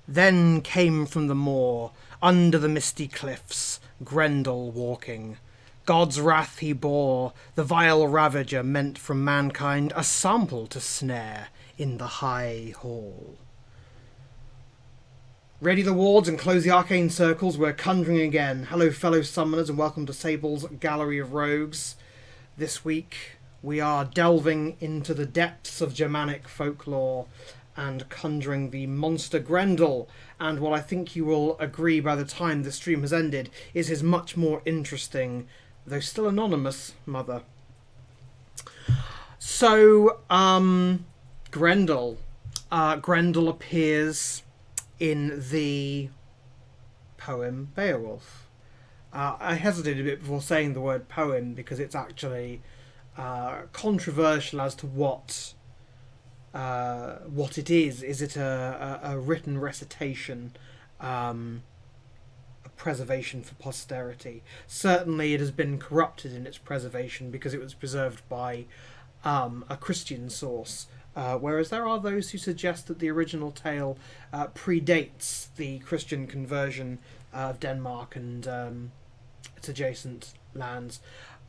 Then came from the moor, under the misty cliffs, Grendel walking. God's wrath he bore, the vile ravager meant from mankind a sample to snare in the high hall. Ready the wards and close the arcane circles, we're conjuring again. Hello fellow summoners and welcome to Sable's Gallery of Rogues. This week we are delving into the depths of Germanic folklore and conjuring the monster Grendel. And what I think you will agree by the time the stream has ended is his much more interesting, though still anonymous, mother. So, Grendel. Grendel appears in the poem Beowulf. I hesitated a bit before saying the word poem because it's actually controversial as to what it is. Is it a written recitation, a preservation for posterity? Certainly it has been corrupted in its preservation because it was preserved by a Christian source, whereas there are those who suggest that the original tale predates the Christian conversion of Denmark and its adjacent lands,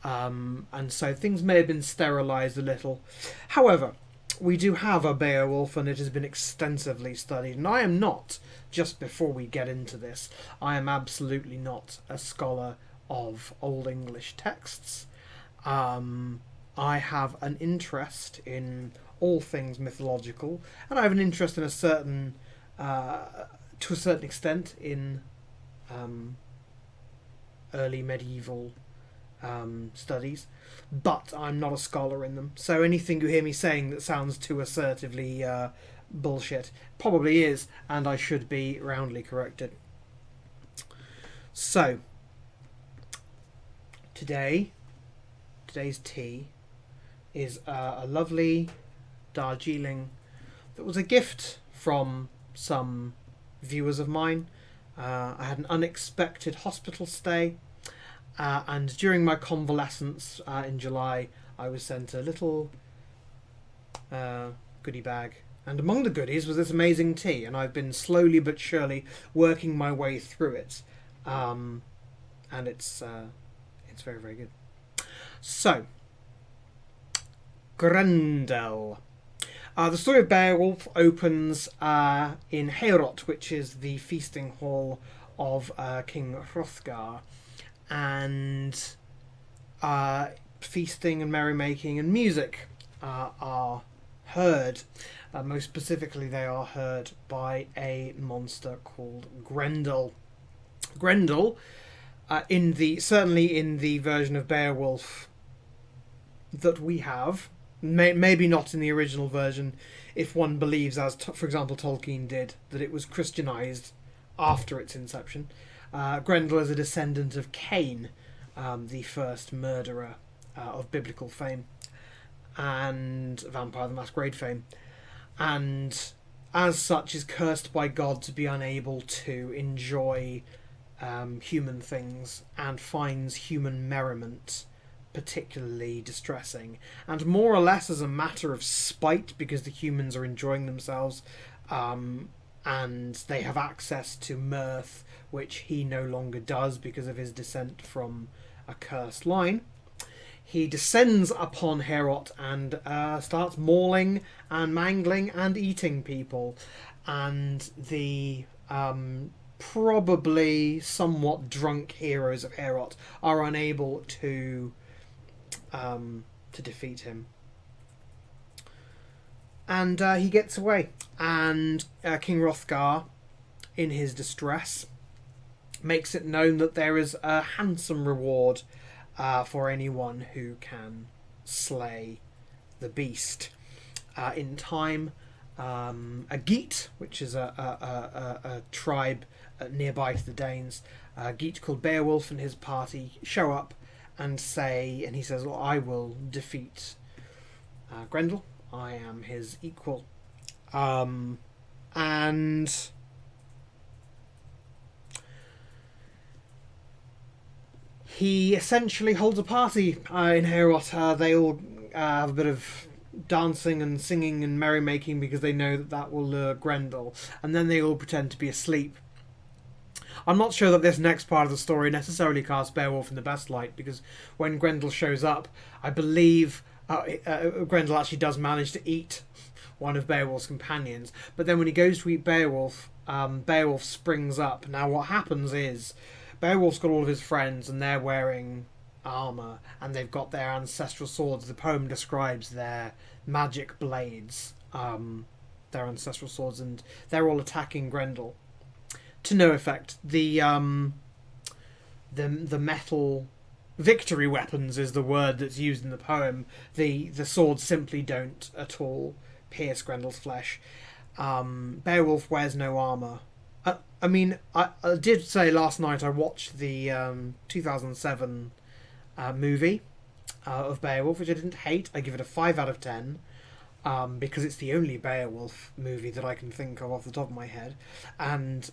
and so things may have been sterilised a little. However, we do have a Beowulf and it has been extensively studied, and I am not, just before we get into this, I am absolutely not a scholar of Old English texts. I have an interest in all things mythological, and I have an interest in to a certain extent, in early medieval studies, but I'm not a scholar in them. So anything you hear me saying that sounds too assertively bullshit probably is, and I should be roundly corrected. So today's tea is a lovely Darjeeling that was a gift from some viewers of mine. I had an unexpected hospital stay, and during my convalescence in July I was sent a little goodie bag, and among the goodies was this amazing tea, and I've been slowly but surely working my way through it, and it's very, very good. So, Grendel. The story of Beowulf opens in Heorot, which is the feasting hall of King Hrothgar, and feasting and merrymaking and music are heard. Most specifically, they are heard by a monster called Grendel. Grendel, certainly in the version of Beowulf that we have, maybe not in the original version, if one believes, as for example Tolkien did, that it was Christianized after its inception. Grendel is a descendant of Cain, the first murderer of biblical fame and Vampire the Masquerade fame, and as such is cursed by God to be unable to enjoy human things, and finds human merriment particularly distressing, and more or less as a matter of spite, because the humans are enjoying themselves, and they have access to mirth, which he no longer does because of his descent from a cursed line. He descends upon Heorot and starts mauling and mangling and eating people, and the probably somewhat drunk heroes of Heorot are unable to defeat him, and he gets away, and King Hrothgar, in his distress, makes it known that there is a handsome reward for anyone who can slay the beast. In time, a Geat, which is a tribe nearby to the Danes, a Geat called Beowulf and his party show up and he says, well, I will defeat Grendel. I am his equal. And he essentially holds a party in Heorot. They all have a bit of dancing and singing and merrymaking because they know that that will lure Grendel, and then they all pretend to be asleep. I'm not sure that this next part of the story necessarily casts Beowulf in the best light, because when Grendel shows up, I believe Grendel actually does manage to eat one of Beowulf's companions, but then when he goes to eat Beowulf, Beowulf springs up. Now what happens is Beowulf's got all of his friends and they're wearing armour and they've got their ancestral swords. The poem describes their magic blades, their ancestral swords, and they're all attacking Grendel. To no effect. The metal victory weapons is the word that's used in the poem. The swords simply don't at all pierce Grendel's flesh. Beowulf wears no armour. I mean, I did say last night I watched the 2007 movie of Beowulf, which I didn't hate. I give it a 5 out of 10. Because it's the only Beowulf movie that I can think of off the top of my head, and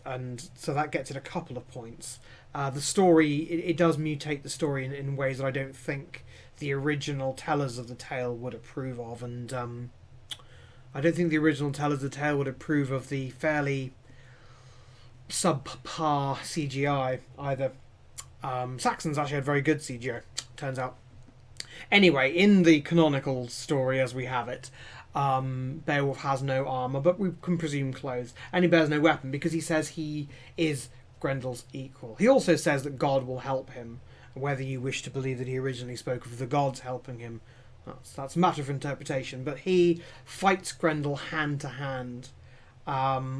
so that gets it a couple of points. The story, it does mutate the story in ways that I don't think the original tellers of the tale would approve of, and I don't think the original tellers of the tale would approve of the fairly subpar CGI either. Saxons actually had very good CGI, turns out. Anyway, in the canonical story as we have it, Beowulf has no armour, but we can presume clothes, and he bears no weapon because he says he is Grendel's equal. He also says that God will help him, whether you wish to believe that he originally spoke of the gods helping him. That's a matter of interpretation, but he fights Grendel hand to hand,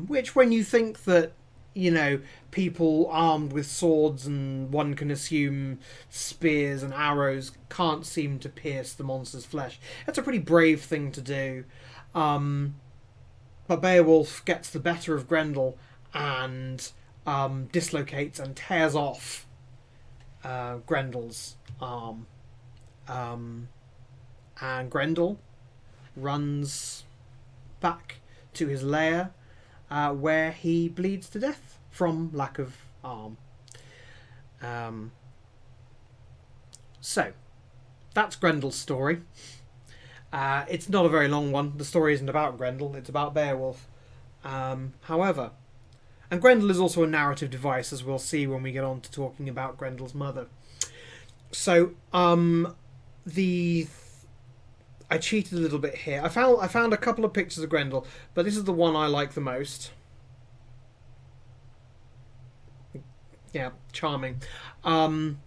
which when you think that, you know, people armed with swords and one can assume spears and arrows can't seem to pierce the monster's flesh. That's a pretty brave thing to do. But Beowulf gets the better of Grendel and dislocates and tears off Grendel's arm. And Grendel runs back to his lair, where he bleeds to death from lack of arm. So, that's Grendel's story. It's not a very long one. The story isn't about Grendel, it's about Beowulf. However, and Grendel is also a narrative device, as we'll see when we get on to talking about Grendel's mother. So, I cheated a little bit here. I found a couple of pictures of Grendel, but this is the one I like the most. Yeah, charming. And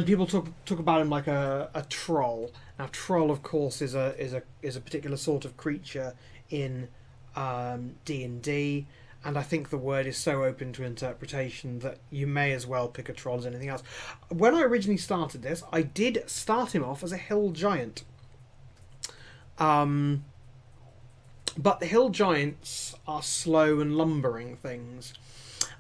people talk about him like a troll. Now, troll, of course, is a particular sort of creature in D&D, and I think the word is so open to interpretation that you may as well pick a troll as anything else. When I originally started this, I did start him off as a hill giant. But the hill giants are slow and lumbering things.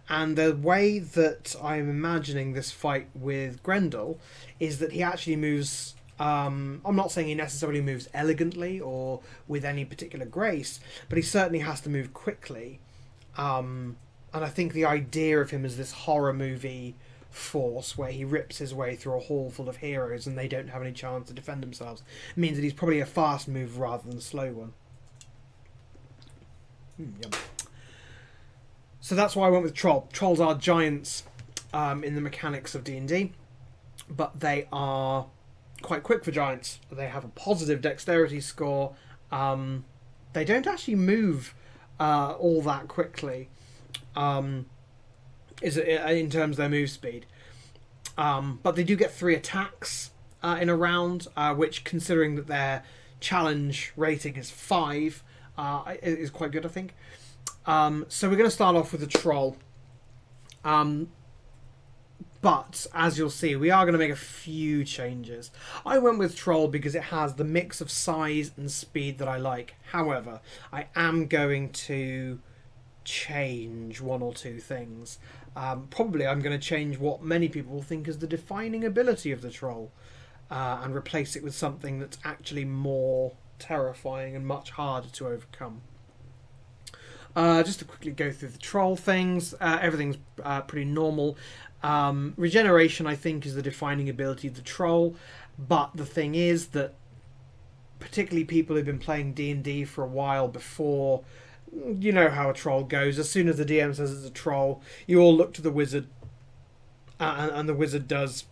And the way that I'm imagining this fight with Grendel is that he actually moves... I'm not saying he necessarily moves elegantly or with any particular grace, but he certainly has to move quickly. And I think the idea of him as this horror movie force where he rips his way through a hall full of heroes and they don't have any chance to defend themselves means that he's probably a fast move rather than a slow one. Yum. So that's why I went with troll. Trolls are giants in the mechanics of D&D, but they are quite quick for giants. They have a positive dexterity score. They don't actually move all that quickly in terms of their move speed. But they do get 3 attacks in a round, which, considering that their challenge rating is 5, is quite good, I think. So we're going to start off with the troll. But, as you'll see, we are going to make a few changes. I went with troll because it has the mix of size and speed that I like. However, I am going to change 1 or 2 things. Probably I'm going to change what many people think is the defining ability of the troll, and replace it with something that's actually more terrifying and much harder to overcome. Just to quickly go through the troll things, everything's pretty normal. Regeneration, I think, is the defining ability of the troll, but the thing is that particularly people who've been playing D&D for a while before, you know how a troll goes. As soon as the DM says it's a troll, you all look to the wizard, and the wizard does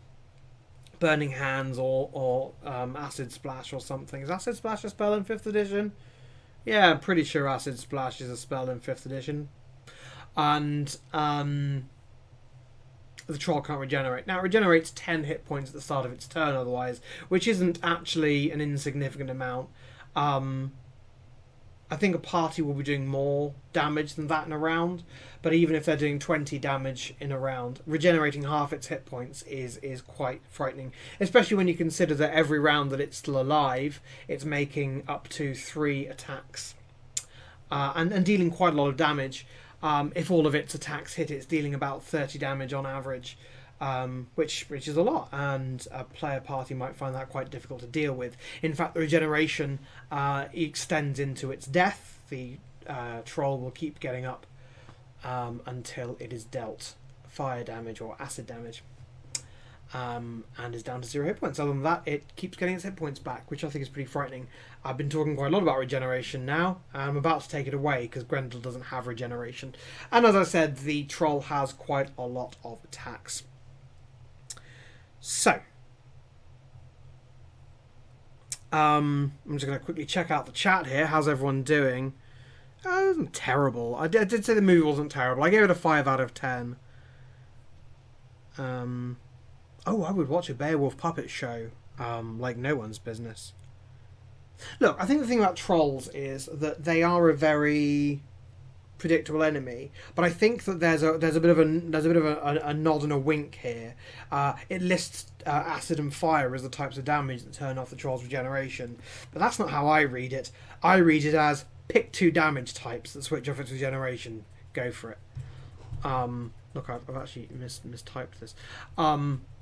Burning Hands or Acid Splash or something. Is Acid Splash a spell in 5th edition? Yeah, I'm pretty sure Acid Splash is a spell in 5th edition. And the troll can't regenerate. Now, it regenerates 10 hit points at the start of its turn otherwise, which isn't actually an insignificant amount. I think a party will be doing more damage than that in a round, but even if they're doing 20 damage in a round, regenerating half its hit points is quite frightening, especially when you consider that every round that it's still alive, it's making up to 3 attacks, and dealing quite a lot of damage. If all of its attacks hit, it's dealing about 30 damage on average, which is a lot, and a player party might find that quite difficult to deal with. In fact, the regeneration extends into its death. The troll will keep getting up until it is dealt fire damage or acid damage, and is down to 0 hit points. Other than that, it keeps getting its hit points back, which I think is pretty frightening. I've been talking quite a lot about regeneration now. I'm about to take it away because Grendel doesn't have regeneration. And as I said, the troll has quite a lot of attacks. So, I'm just going to quickly check out the chat here. How's everyone doing? Oh, it wasn't terrible. I did say the movie wasn't terrible. I gave it a 5 out of 10. I would watch a Beowulf puppet show like no one's business. Look, I think the thing about trolls is that they are a very predictable enemy, but I think that there's a bit of a nod and a wink here. It lists acid and fire as the types of damage that turn off the troll's regeneration, but that's not how I read it. I read it as pick 2 damage types that switch off its regeneration. Go for it. Look, I've actually mistyped this.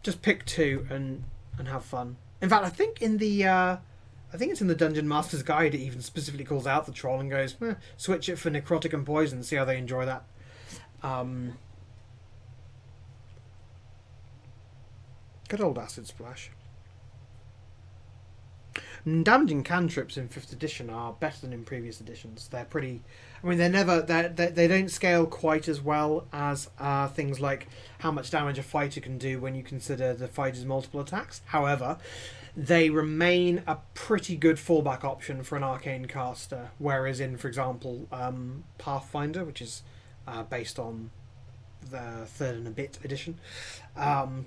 Just pick 2 and have fun. In fact, I think it's in the Dungeon Master's Guide. It even specifically calls out the troll and goes, switch it for necrotic and poison. See how they enjoy that. Good old Acid Splash. Damaging cantrips in 5th edition are better than in previous editions. They're pretty... I mean, they don't scale quite as well as things like how much damage a fighter can do when you consider the fighter's multiple attacks. However, they remain a pretty good fallback option for an arcane caster, whereas in, for example, Pathfinder, which is based on the 3rd and a bit edition,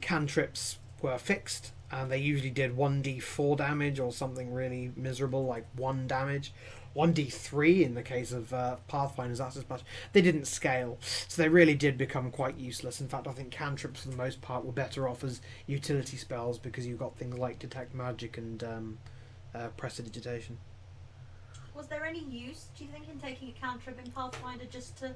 cantrips were fixed, and they usually did 1d4 damage or something really miserable like 1 damage. 1d3 in the case of Pathfinder's Acid Splash. They didn't scale, so they really did become quite useless. In fact, I think cantrips for the most part were better off as utility spells because you got things like Detect Magic and Prestidigitation. Was there any use, do you think, in taking a cantrip in Pathfinder just to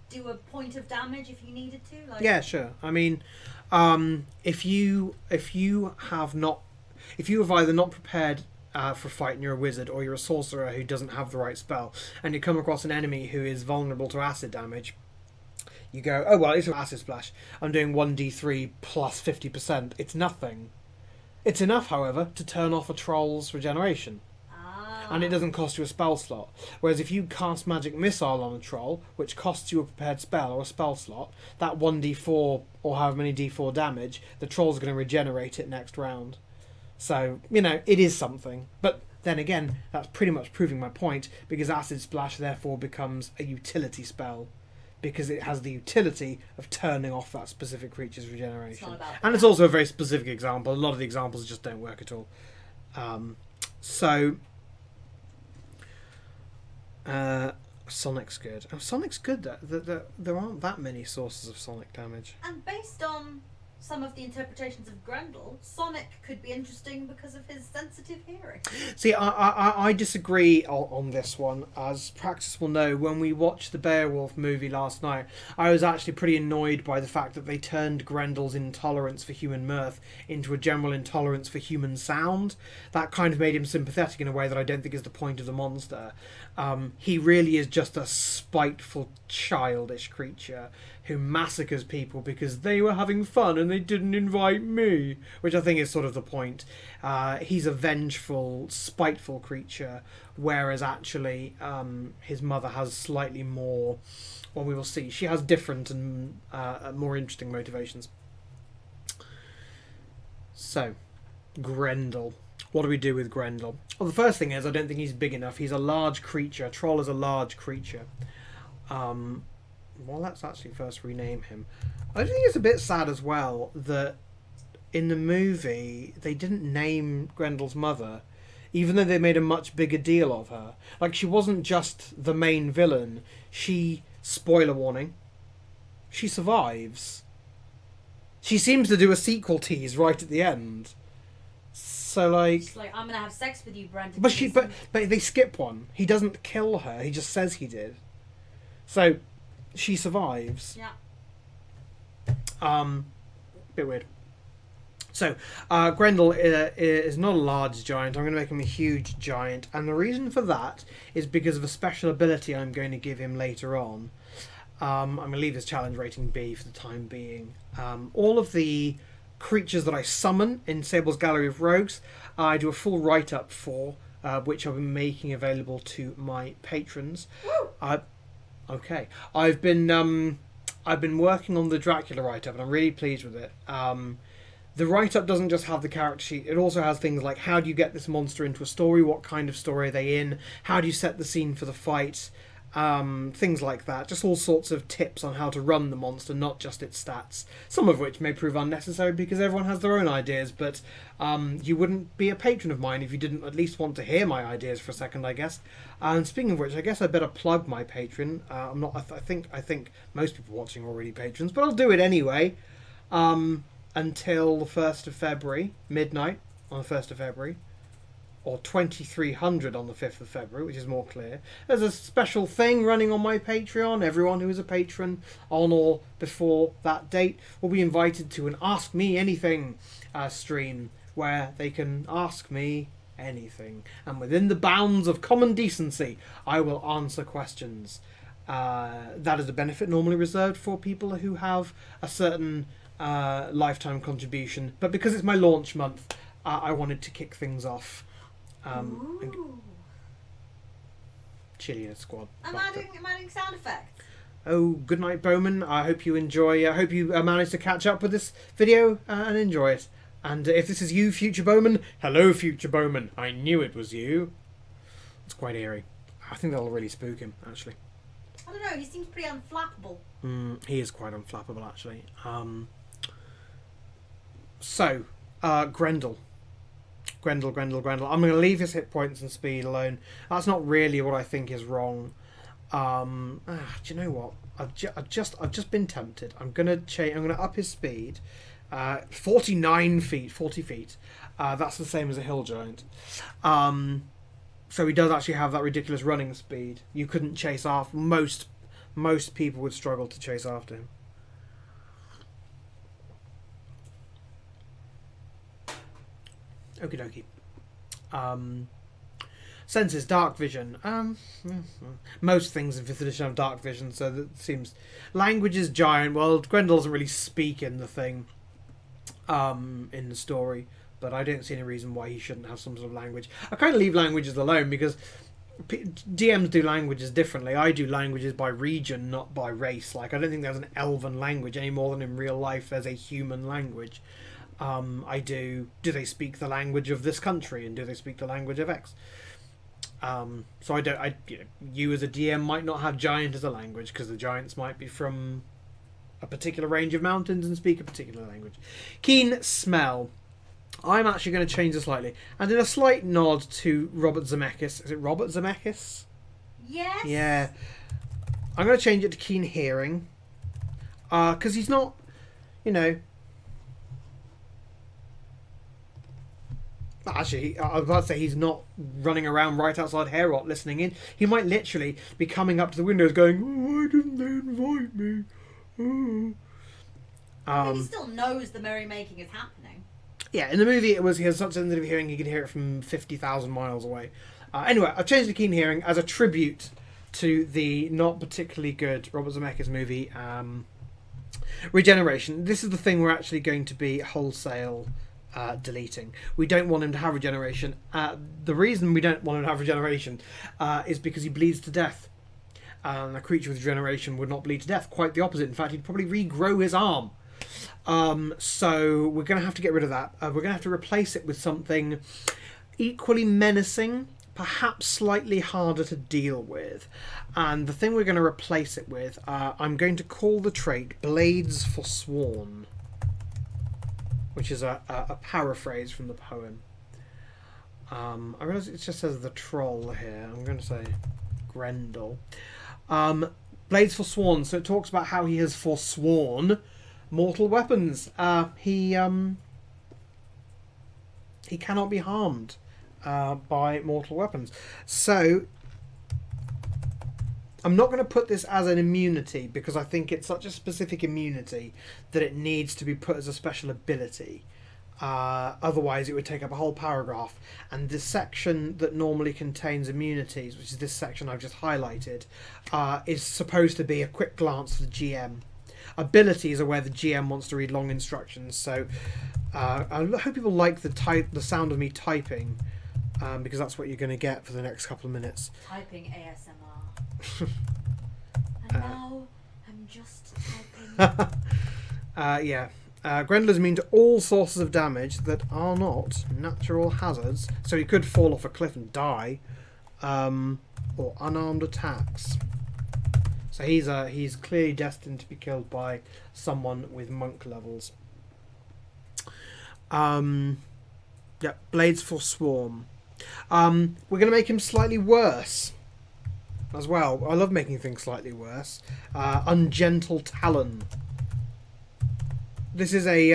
do a point of damage if you needed to? Like... Yeah, sure. I mean, if you have either not prepared for a fight and you're a wizard, or you're a sorcerer who doesn't have the right spell, and you come across an enemy who is vulnerable to acid damage, you go, oh well, it's an Acid Splash. I'm doing 1d3 plus 50%. It's nothing. It's enough, however, to turn off a troll's regeneration. And it doesn't cost you a spell slot. Whereas if you cast Magic Missile on a troll, which costs you a prepared spell or a spell slot, that 1d4 or however many d4 damage, the troll's going to regenerate it next round. So, it is something. But then again, that's pretty much proving my point, because Acid Splash therefore becomes a utility spell, because it has the utility of turning off that specific creature's regeneration. And it's also a very specific example. A lot of the examples just don't work at all. Sonic's good. Oh, Sonic's good. There aren't that many sources of sonic damage. And based on some of the interpretations of Grendel, Sonic could be interesting because of his sensitive hearing. See, I disagree on this one. As Praxis will know, when we watched the Beowulf movie last night, I was actually pretty annoyed by the fact that they turned Grendel's intolerance for human mirth into a general intolerance for human sound. That kind of made him sympathetic in a way that I don't think is the point of the monster. He really is just a spiteful, childish creature who massacres people because they were having fun and and they didn't invite me, which I think is sort of the point. He's a vengeful, spiteful creature, whereas actually his mother has slightly more, well, we will see. She has different and more interesting motivations. So, Grendel. What do we do with Grendel? Well, the first thing is, I don't think he's big enough. He's a large creature. A troll is a large creature. Well, let's actually first rename him. I think it's a bit sad as well that in the movie they didn't name Grendel's mother, even though they made a much bigger deal of her. Like, she wasn't just the main villain. She, spoiler warning, she survives. She seems to do a sequel tease right at the end. So, like... She's like, I'm going to have sex with you, Brandon. But they skip one. He doesn't kill her. He just says he did. So, she survives. Yeah. Bit weird. So, Grendel is not a large giant. I'm going to make him a huge giant. And the reason for that is because of a special ability I'm going to give him later on. I'm going to leave his challenge rating B for the time being. All of the creatures that I summon in Sable's Gallery of Rogues, I do a full write-up for, which I'll be making available to my patrons. Okay. I've been working on the Dracula write-up, and I'm really pleased with it. The write-up doesn't just have the character sheet, it also has things like how do you get this monster into a story, what kind of story are they in, how do you set the scene for the fight, things like that. Just all sorts of tips on how to run the monster, not just its stats. Some of which may prove unnecessary because everyone has their own ideas, but you wouldn't be a patron of mine if you didn't at least want to hear my ideas for a second, I guess. And speaking of which, I guess I better plug my Patreon. I'm not. I think most people watching are already patrons, but I'll do it anyway. Until the 1st of February, midnight on the 1st of February. Or 2300 on the 5th of February, which is more clear. There's a special thing running on my Patreon. Everyone who is a patron on or before that date will be invited to an Ask Me Anything stream where they can ask me anything. And within the bounds of common decency, I will answer questions. That is a benefit normally reserved for people who have a certain lifetime contribution. But because it's my launch month, I wanted to kick things off. Chili in a squad. I'm adding sound effects. Oh, good night, Bowman. I hope you enjoy. I hope you manage to catch up with this video and enjoy it. And if this is you, future Bowman, hello, future Bowman. I knew it was you. It's quite eerie. I think that'll really spook him, actually. I don't know. He seems pretty unflappable. He is quite unflappable, actually. So, Grendel. Grendel. I'm going to leave his hit points and speed alone. That's not really what I think is wrong. Do you know what? I've just been tempted. I'm going to change. I'm going to up his speed. 40 feet. That's the same as a hill giant. So he does actually have that ridiculous running speed. You couldn't chase after most people would struggle to chase after him. Okie dokie. Senses, dark vision. Most things in 5th edition have dark vision, so that seems... Language is giant. Well, Grendel doesn't really speak in the thing, in the story, but I don't see any reason why he shouldn't have some sort of language. I kind of leave languages alone because DMs do languages differently. I do languages by region, not by race. Like, I don't think there's an elven language any more than in real life there's a human language. Do they speak the language of this country, and do they speak the language of X? So you as a DM might not have giant as a language because the giants might be from a particular range of mountains and speak a particular language. Keen smell. I'm actually going to change this slightly, and in a slight nod to Robert Zemeckis. Is it Robert Zemeckis? Yes. Yeah. I'm going to change it to keen hearing, because he's not, Actually, I was about to say he's not running around right outside Herot listening in. He might literally be coming up to the windows going, "Oh, why didn't they invite me?" Oh. But he still knows the merrymaking is happening. Yeah, in the movie he has such sensitive hearing he could hear it from 50,000 miles away. Anyway, I've changed to keen hearing as a tribute to the not particularly good Robert Zemeckis movie, Regeneration. This is the thing we're actually going to be wholesale deleting. We don't want him to have regeneration. The reason we don't want him to have regeneration is because he bleeds to death. A creature with regeneration would not bleed to death. Quite the opposite. In fact, he'd probably regrow his arm. So we're going to have to get rid of that. We're going to have to replace it with something equally menacing, perhaps slightly harder to deal with. And the thing we're going to replace it with, I'm going to call the trait Blades Forsworn, which is a paraphrase from the poem. I realise it just says the troll here. I'm going to say Grendel. Blades Forsworn, so it talks about how he has forsworn mortal weapons. He cannot be harmed by mortal weapons. So I'm not going to put this as an immunity because I think it's such a specific immunity that it needs to be put as a special ability. Otherwise it would take up a whole paragraph, and this section that normally contains immunities, which is this section I've just highlighted, is supposed to be a quick glance for the GM. Abilities are where the GM wants to read long instructions, so I hope people like the sound of me typing, because that's what you're going to get for the next couple of minutes. Typing ASMR. And now I'm just typing. Yeah. Grendel is immune to all sources of damage that are not natural hazards, so he could fall off a cliff and die, or unarmed attacks. So he's clearly destined to be killed by someone with monk levels. Yeah, Blades Forsworn. We're going to make him slightly worse as well. I love making things slightly worse. Ungentle Talon. This is a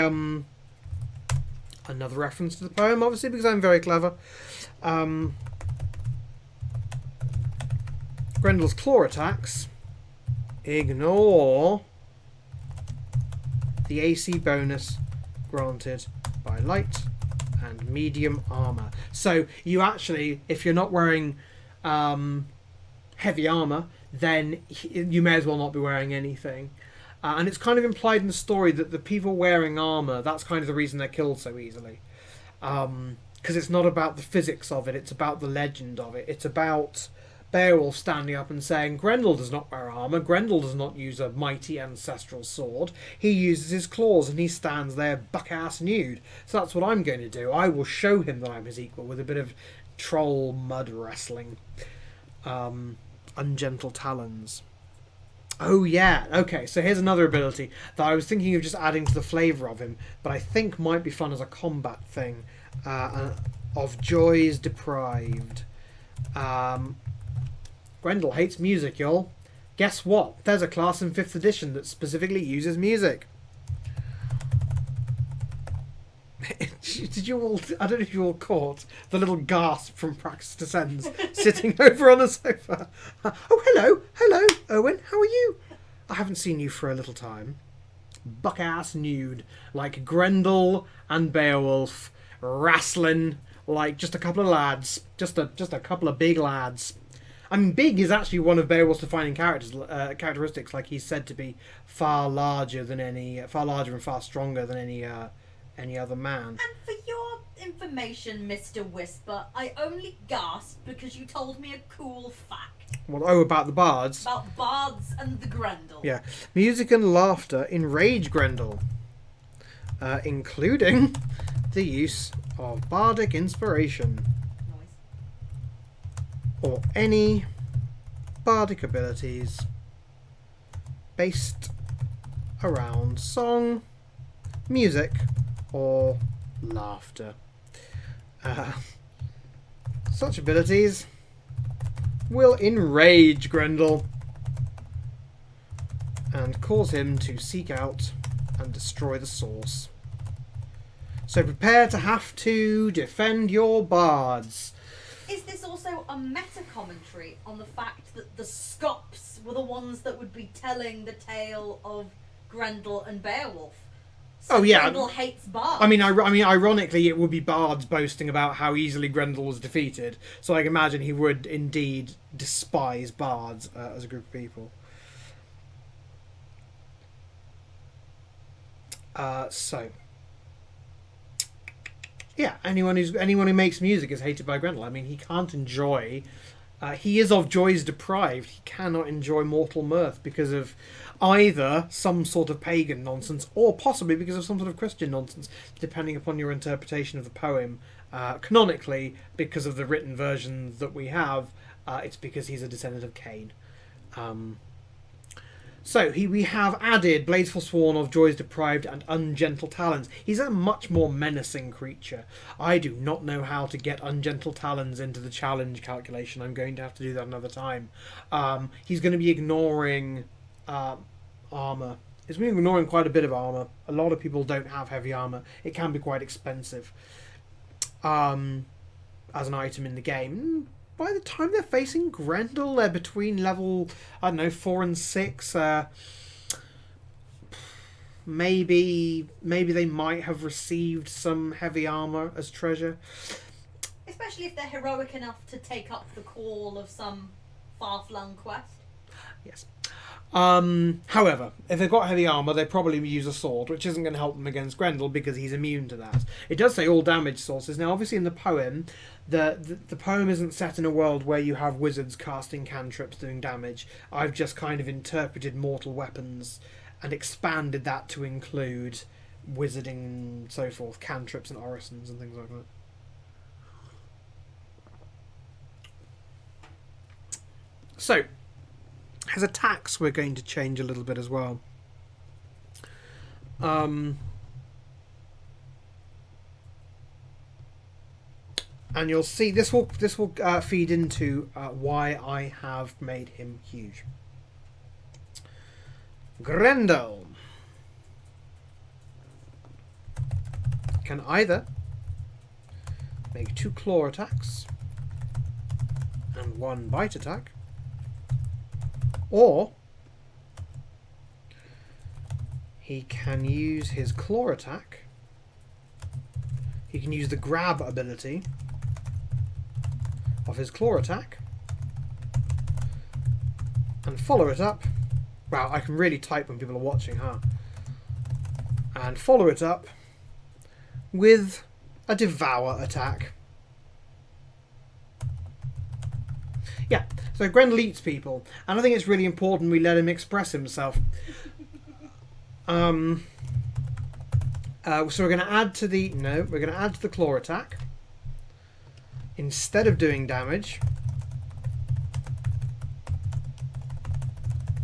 another reference to the poem, obviously, because I'm very clever. Grendel's claw attacks ignore the AC bonus granted by light and medium armor. So you actually, if you're not wearing heavy armor, then you may as well not be wearing anything. And it's kind of implied in the story that the people wearing armor, that's kind of the reason they're killed so easily. Because it's not about the physics of it, it's about the legend of it. It's about Beowulf standing up and saying, Grendel does not wear armour, Grendel does not use a mighty ancestral sword, he uses his claws and he stands there buck-ass nude. So that's what I'm going to do. I will show him that I'm his equal with a bit of troll mud wrestling. Ungentle Talons. Oh yeah, okay, so here's another ability that I was thinking of just adding to the flavour of him, but I think might be fun as a combat thing. Of Joys Deprived. Grendel hates music, y'all. Guess what? There's a class in 5th edition that specifically uses music. Did you all... I don't know if you all caught the little gasp from Praxis Descends sitting over on the sofa. Oh, hello, Owen, how are you? I haven't seen you for a little time. Buck-ass nude, like Grendel and Beowulf, wrestling like just a couple of lads. Just a couple of big lads. I mean, big is actually one of Beowulf's defining characteristics. Like, he's said to be far larger and far stronger than any other man. And for your information, Mr. Whisper, I only gasped because you told me a cool fact. What? Oh, about the bards? About bards and the Grendel. Yeah. Music and laughter enrage Grendel, including the use of bardic inspiration. Or any bardic abilities based around song, music, or laughter. Such abilities will enrage Grendel and cause him to seek out and destroy the source. So prepare to have to defend your bards. Is this also a meta-commentary on the fact that the Scops were the ones that would be telling the tale of Grendel and Beowulf? So oh yeah, Grendel hates bards. I mean, ironically, it would be bards boasting about how easily Grendel was defeated. So I can imagine he would indeed despise bards as a group of people. So, yeah, anyone who makes music is hated by Grendel. I mean, he can't enjoy. He is of joys deprived. He cannot enjoy mortal mirth because of either some sort of pagan nonsense or possibly because of some sort of Christian nonsense, depending upon your interpretation of the poem. Canonically, because of the written version that we have, it's because he's a descendant of Cain. So we have added Blades Forsworn of Joys Deprived and Ungentle Talons. He's a much more menacing creature. I do not know how to get Ungentle Talons into the challenge calculation. I'm going to have to do that another time. He's going to be ignoring armour. He's going to be ignoring quite a bit of armour. A lot of people don't have heavy armour. It can be quite expensive as an item in the game. By the time they're facing Grendel, they're between level, 4 and 6. Maybe they might have received some heavy armour as treasure. Especially if they're heroic enough to take up the call of some far-flung quest. Yes. However, if they've got heavy armour, they probably use a sword, which isn't going to help them against Grendel because he's immune to that. It does say all damage sources. Now, obviously, in the poem, the poem isn't set in a world where you have wizards casting cantrips doing damage. I've just kind of interpreted mortal weapons and expanded that to include wizarding and so forth, cantrips and orisons and things like that. So, his attacks we're going to change a little bit as well. And you'll see this will feed into why I have made him huge. Grendel can either make 2 claw attacks and 1 bite attack, or he can use his claw attack. He can use the grab ability of his claw attack and follow it up. Wow, I can really type when people are watching, huh? And follow it up with a devour attack. Yeah, so Grendel eats people, and I think it's really important we let him express himself. So we're going to add to the claw attack. Instead of doing damage,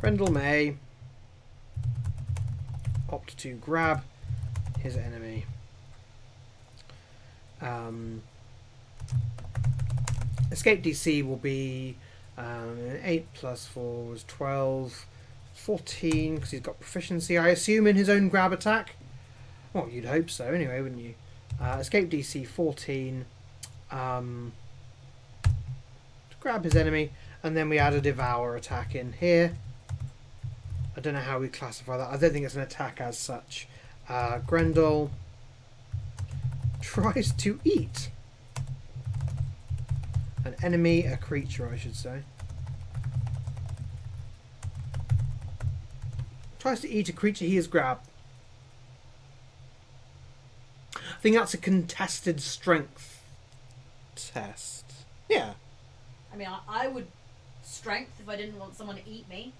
Grendel may opt to grab his enemy. Escape DC will be 8 plus 4 was 12, 14 because he's got proficiency, I assume, in his own grab attack. Well, you'd hope so anyway, wouldn't you? Escape DC 14 to grab his enemy, and then we add a devour attack in here. I don't know how we classify that. I don't think it's an attack as such. Grendel tries to eat an enemy, a creature, I should say. Tries to eat a creature he has grabbed. I think that's a contested strength test. Yeah. I mean, I would strength if I didn't want someone to eat me.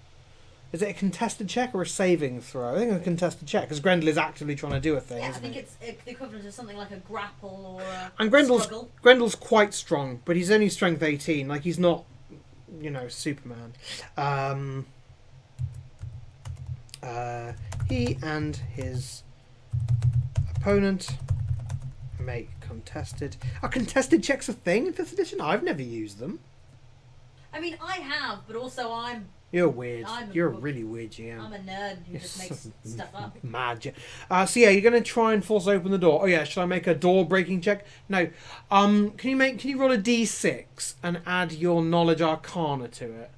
Is it a contested check or a saving throw? I think it's a contested check because Grendel is actively trying to do a thing. Yeah, I isn't think he? it's the equivalent of something like a grapple or a And struggle. Grendel's quite strong, but he's only strength 18. Like, he's not, Superman. He and his opponent make contested. Are contested checks a thing in 5th edition? I've never used them. I mean, I have, but also I'm... You're weird. You're a book. really weird GM. I'm a nerd who just makes stuff up. Mad. So yeah, you're going to try and force open the door. Oh yeah, should I make a door breaking check? No. Can you roll a d6 and add your knowledge arcana to it?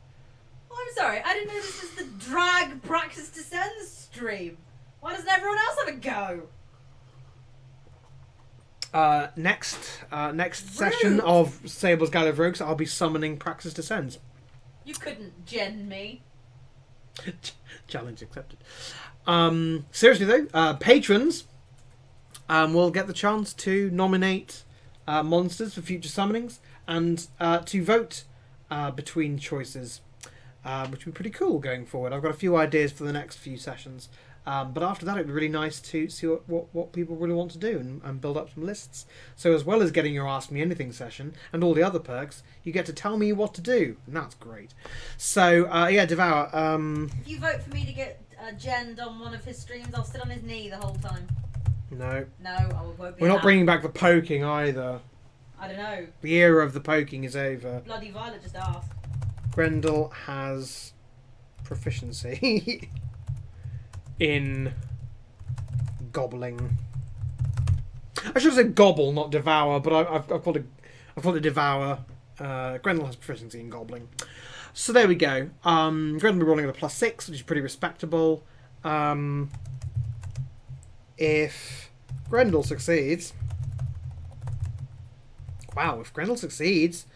Oh, I'm sorry. I didn't know this was the drag practice descends stream. Why doesn't everyone else have a go? Next session of Sable's Galley of Rogues, I'll be summoning Praxis Descends. You couldn't gen me. Challenge accepted. Seriously though, patrons will get the chance to nominate monsters for future summonings and to vote between choices, which would be pretty cool going forward. I've got a few ideas for the next few sessions. But after that, it'd be really nice to see what people really want to do and build up some lists. So as well as getting your Ask Me Anything session and all the other perks, you get to tell me what to do. And that's great. So, yeah, Devour. If you vote for me to get Jend on one of his streams, I'll sit on his knee the whole time. No. No, I won't be. We're not bringing back the poking either. I don't know. The era of the poking is over. Bloody Violet just asked. Grendel has proficiency in gobbling. I should have said gobble, not devour, but I've called it devour. Grendel has proficiency in gobbling. So there we go. Grendel will be rolling at a +6, which is pretty respectable. If Grendel succeeds... Wow, if Grendel succeeds...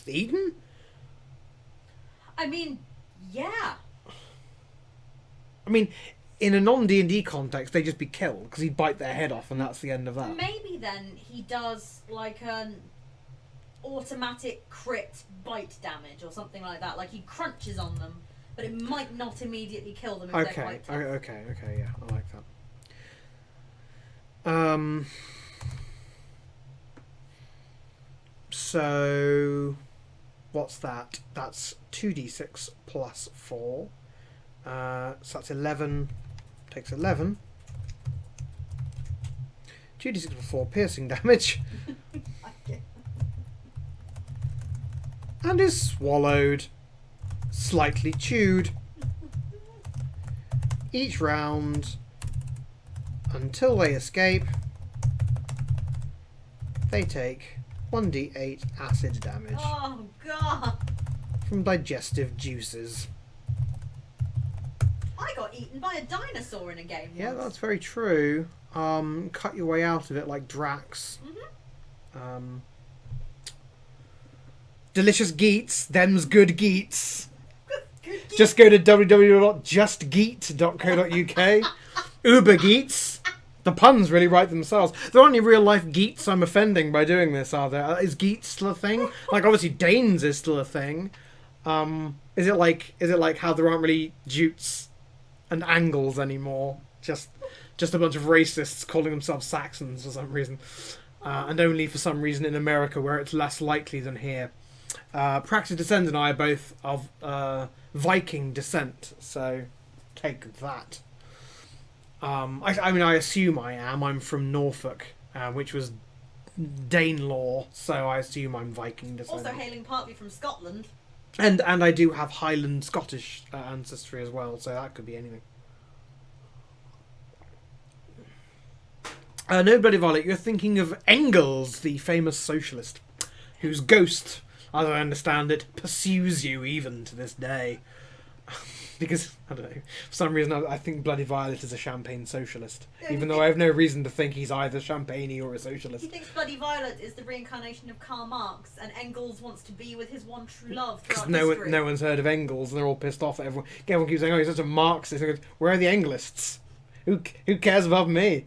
Eaten? I mean, yeah. I mean, in a non-D&D context, they'd just be killed, because he'd bite their head off, and that's the end of that. Maybe then he does, like, an automatic crit bite damage, or something like that. Like, he crunches on them, but it might not immediately kill them if they're quite tough. Okay, yeah, I like that. So... What's that? That's 2d6 plus 4. So that's 11. Takes 11. 2d6 plus 4 piercing damage. And is swallowed. Slightly chewed. Each round, until they escape, they take 1d8 acid damage. Oh, God. From digestive juices. I got eaten by a dinosaur in a game Yeah, once. that's very true. Cut your way out of it like Drax. Mm-hmm. Delicious geets. Them's good geets. Good Just go to www.justgeet.co.uk. Uber geets. The puns really write themselves. There aren't any real life geets I'm offending by doing this, are there? Is geets still a thing? Like, obviously Danes is still a thing. Is it like how there aren't really jutes and angles anymore? Just a bunch of racists calling themselves Saxons for some reason. And only for some reason in America, where it's less likely than here. Praxis Descend and I are both of Viking descent, so take that. I mean, I assume I am. I'm from Norfolk, which was Danelaw, so I assume I'm Viking descent. Also hailing partly from Scotland. And I do have Highland Scottish ancestry as well, so that could be anything. No, Bloody Violet, you're thinking of Engels, the famous socialist, whose ghost, as I understand it, pursues you even to this day. Because, I don't know, for some reason I think Bloody Violet is a champagne socialist, even though I have no reason to think he's either champagne or a socialist. He thinks Bloody Violet is the reincarnation of Karl Marx, and Engels wants to be with his one true love throughout history. No one's heard of Engels, and they're all pissed off at everyone. Everyone keeps saying, oh, he's such a Marxist. Where are the Engelists? Who cares about me?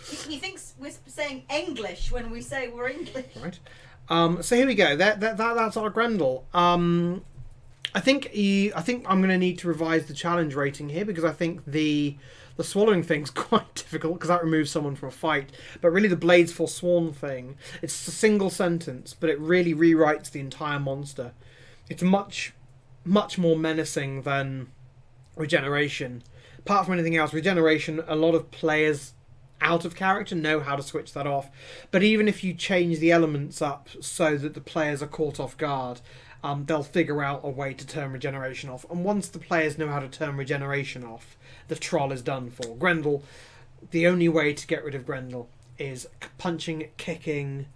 He thinks we're saying English when we say we're English. Right. So here we go. That's our Grendel. I think I'm going to need to revise the challenge rating here, because I think the swallowing thing's quite difficult, because that removes someone from a fight. But really the Blades Forsworn thing, it's a single sentence, but it really rewrites the entire monster. It's much more menacing than Regeneration. Apart from anything else, Regeneration, a lot of players out of character know how to switch that off. But even if you change the elements up so that the players are caught off guard, they'll figure out a way to turn Regeneration off. And once the players know how to turn Regeneration off, the troll is done for. Grendel, the only way to get rid of Grendel is punching, kicking,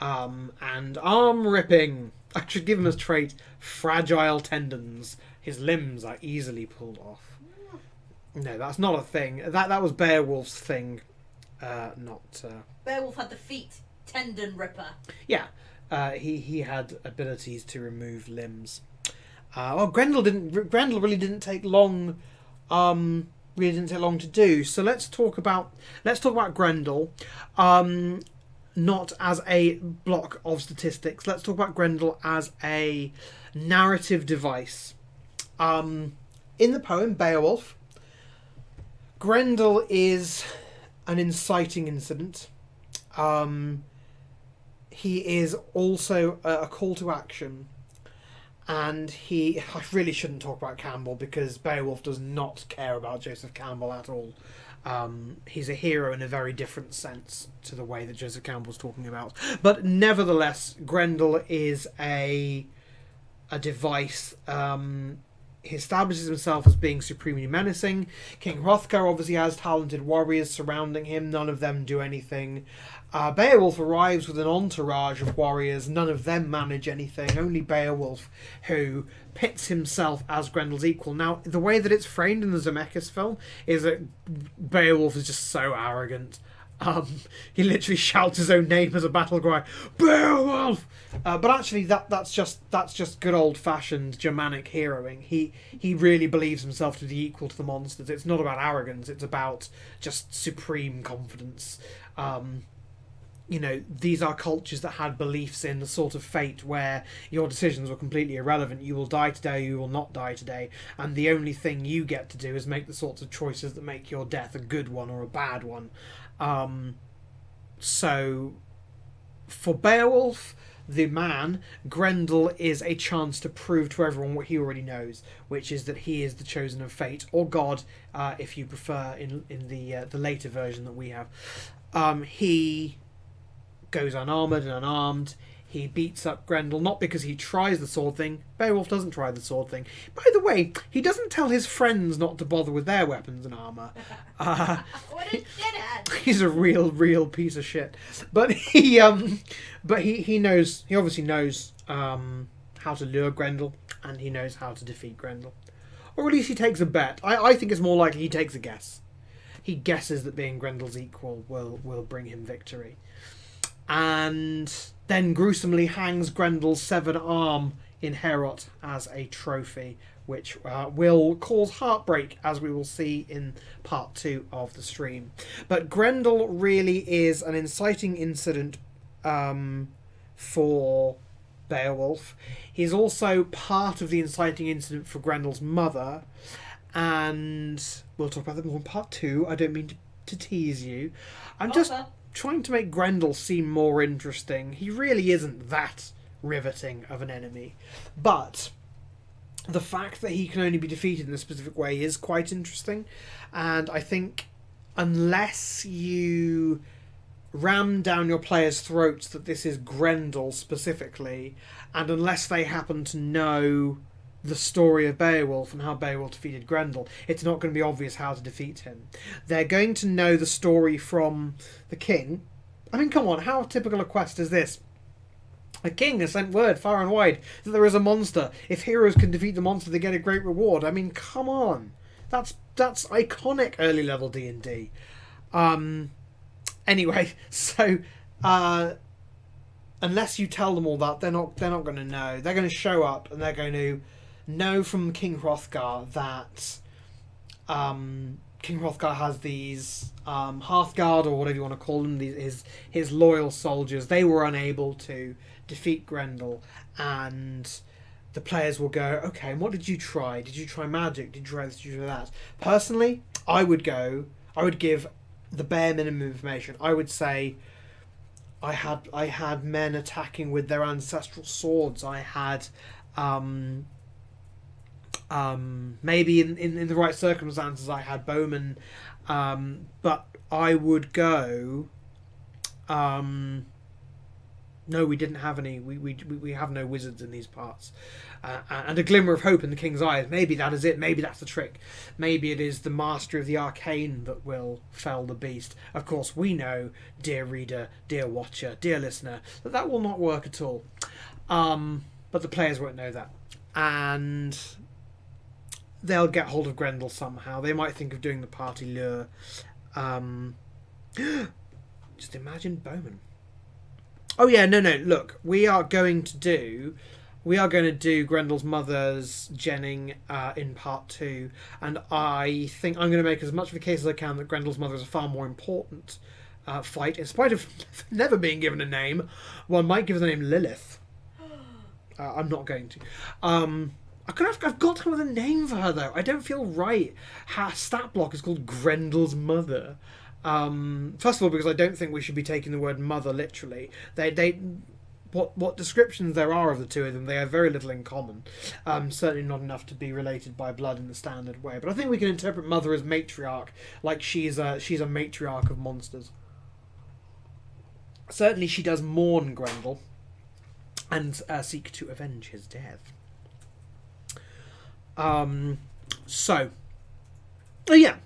and arm ripping. I should give him as trait fragile tendons. His limbs are easily pulled off. No, that's not a thing. That was Beowulf's thing. not. Beowulf had the feet tendon ripper. Yeah, he had abilities to remove limbs. Grendel didn't. Grendel really didn't take long. Really didn't take long to do. So let's talk about Grendel. Not as a block of statistics. Let's talk about Grendel as a narrative device. In the poem Beowulf, Grendel is an inciting incident. He is also a call to action. And I really shouldn't talk about Campbell because Beowulf does not care about Joseph Campbell at all. He's a hero in a very different sense to the way that Joseph Campbell's talking about. But nevertheless, Grendel is a device. He establishes himself as being supremely menacing. King Hrothgar obviously has talented warriors surrounding him. None of them do anything. Beowulf arrives with an entourage of warriors. None of them manage anything. Only Beowulf, who pits himself as Grendel's equal. Now, the way that it's framed in the Zemeckis film is that Beowulf is just so arrogant. He literally shouts his own name as a battle cry, Beowulf! But actually, that's just good old-fashioned Germanic heroing. He really believes himself to be equal to the monsters. It's not about arrogance. It's about just supreme confidence. These are cultures that had beliefs in the sort of fate where your decisions were completely irrelevant. You will die today, you will not die today, and the only thing you get to do is make the sorts of choices that make your death a good one or a bad one. So, for Beowulf, the man, Grendel is a chance to prove to everyone what he already knows, which is that he is the chosen of fate, or God, if you prefer, in the later version that we have. He goes unarmoured and unarmed. He beats up Grendel, not because he tries the sword thing. Beowulf doesn't try the sword thing. By the way, he doesn't tell his friends not to bother with their weapons and armour. What a shithead! He's a real piece of shit. But he knows. He obviously knows how to lure Grendel, and he knows how to defeat Grendel, or at least he takes a bet. I think it's more likely he takes a guess. He guesses that being Grendel's equal will bring him victory. And then gruesomely hangs Grendel's severed arm in Heorot as a trophy, which will cause heartbreak, as we will see in part 2 of the stream. But Grendel really is an inciting incident for Beowulf. He's also part of the inciting incident for Grendel's mother, and we'll talk about that more in part 2. I don't mean to tease you. I'm just trying to make Grendel seem more interesting. He really isn't that riveting of an enemy. But the fact that he can only be defeated in a specific way is quite interesting. And I think unless you ram down your players' throats that this is Grendel specifically, and unless they happen to know the story of Beowulf and how Beowulf defeated Grendel, it's not going to be obvious how to defeat him. They're going to know the story from the king. I mean, come on, how typical a quest is this? A king has sent word far and wide that there is a monster. If heroes can defeat the monster, they get a great reward. I mean, come on. That's iconic early level D&D. Anyway, so unless you tell them all that, they're not going to know. They're going to show up and they're going to know from King Hrothgar that King Hrothgar has these Hearthguard, or whatever you want to call them, his loyal soldiers. They were unable to defeat Grendel, and the players will go, okay, and what did you try? Did you try magic? Did you try this? Did you try that? Personally, I would give the bare minimum information. I would say I had men attacking with their ancestral swords. I had maybe in the right circumstances I had bowmen, but I would go no, we didn't have any. We have no wizards in these parts. And a glimmer of hope in the king's eyes. Maybe that is it. Maybe that's the trick. Maybe it is the mastery of the arcane that will fell the beast. Of course, we know, dear reader, dear watcher, dear listener, that will not work at all. But the players won't know that. And they'll get hold of Grendel somehow. They might think of doing the party lure. Just imagine Bowman. Oh yeah, no. Look, we are going to do Grendel's mother's Jenning in part 2, and I think I'm going to make as much of a case as I can that Grendel's mother is a far more important fight, in spite of never being given a name. One might give the name Lilith. I'm not going to. I've got to come with a name for her though. I don't feel right. Her stat block is called Grendel's mother. First of all, because I don't think we should be taking the word mother literally. What descriptions there are of the two of them, they have very little in common. Certainly not enough to be related by blood in the standard way. But I think we can interpret mother as matriarch, like she's a matriarch of monsters. Certainly, she does mourn Grendel and seek to avenge his death. So, yeah.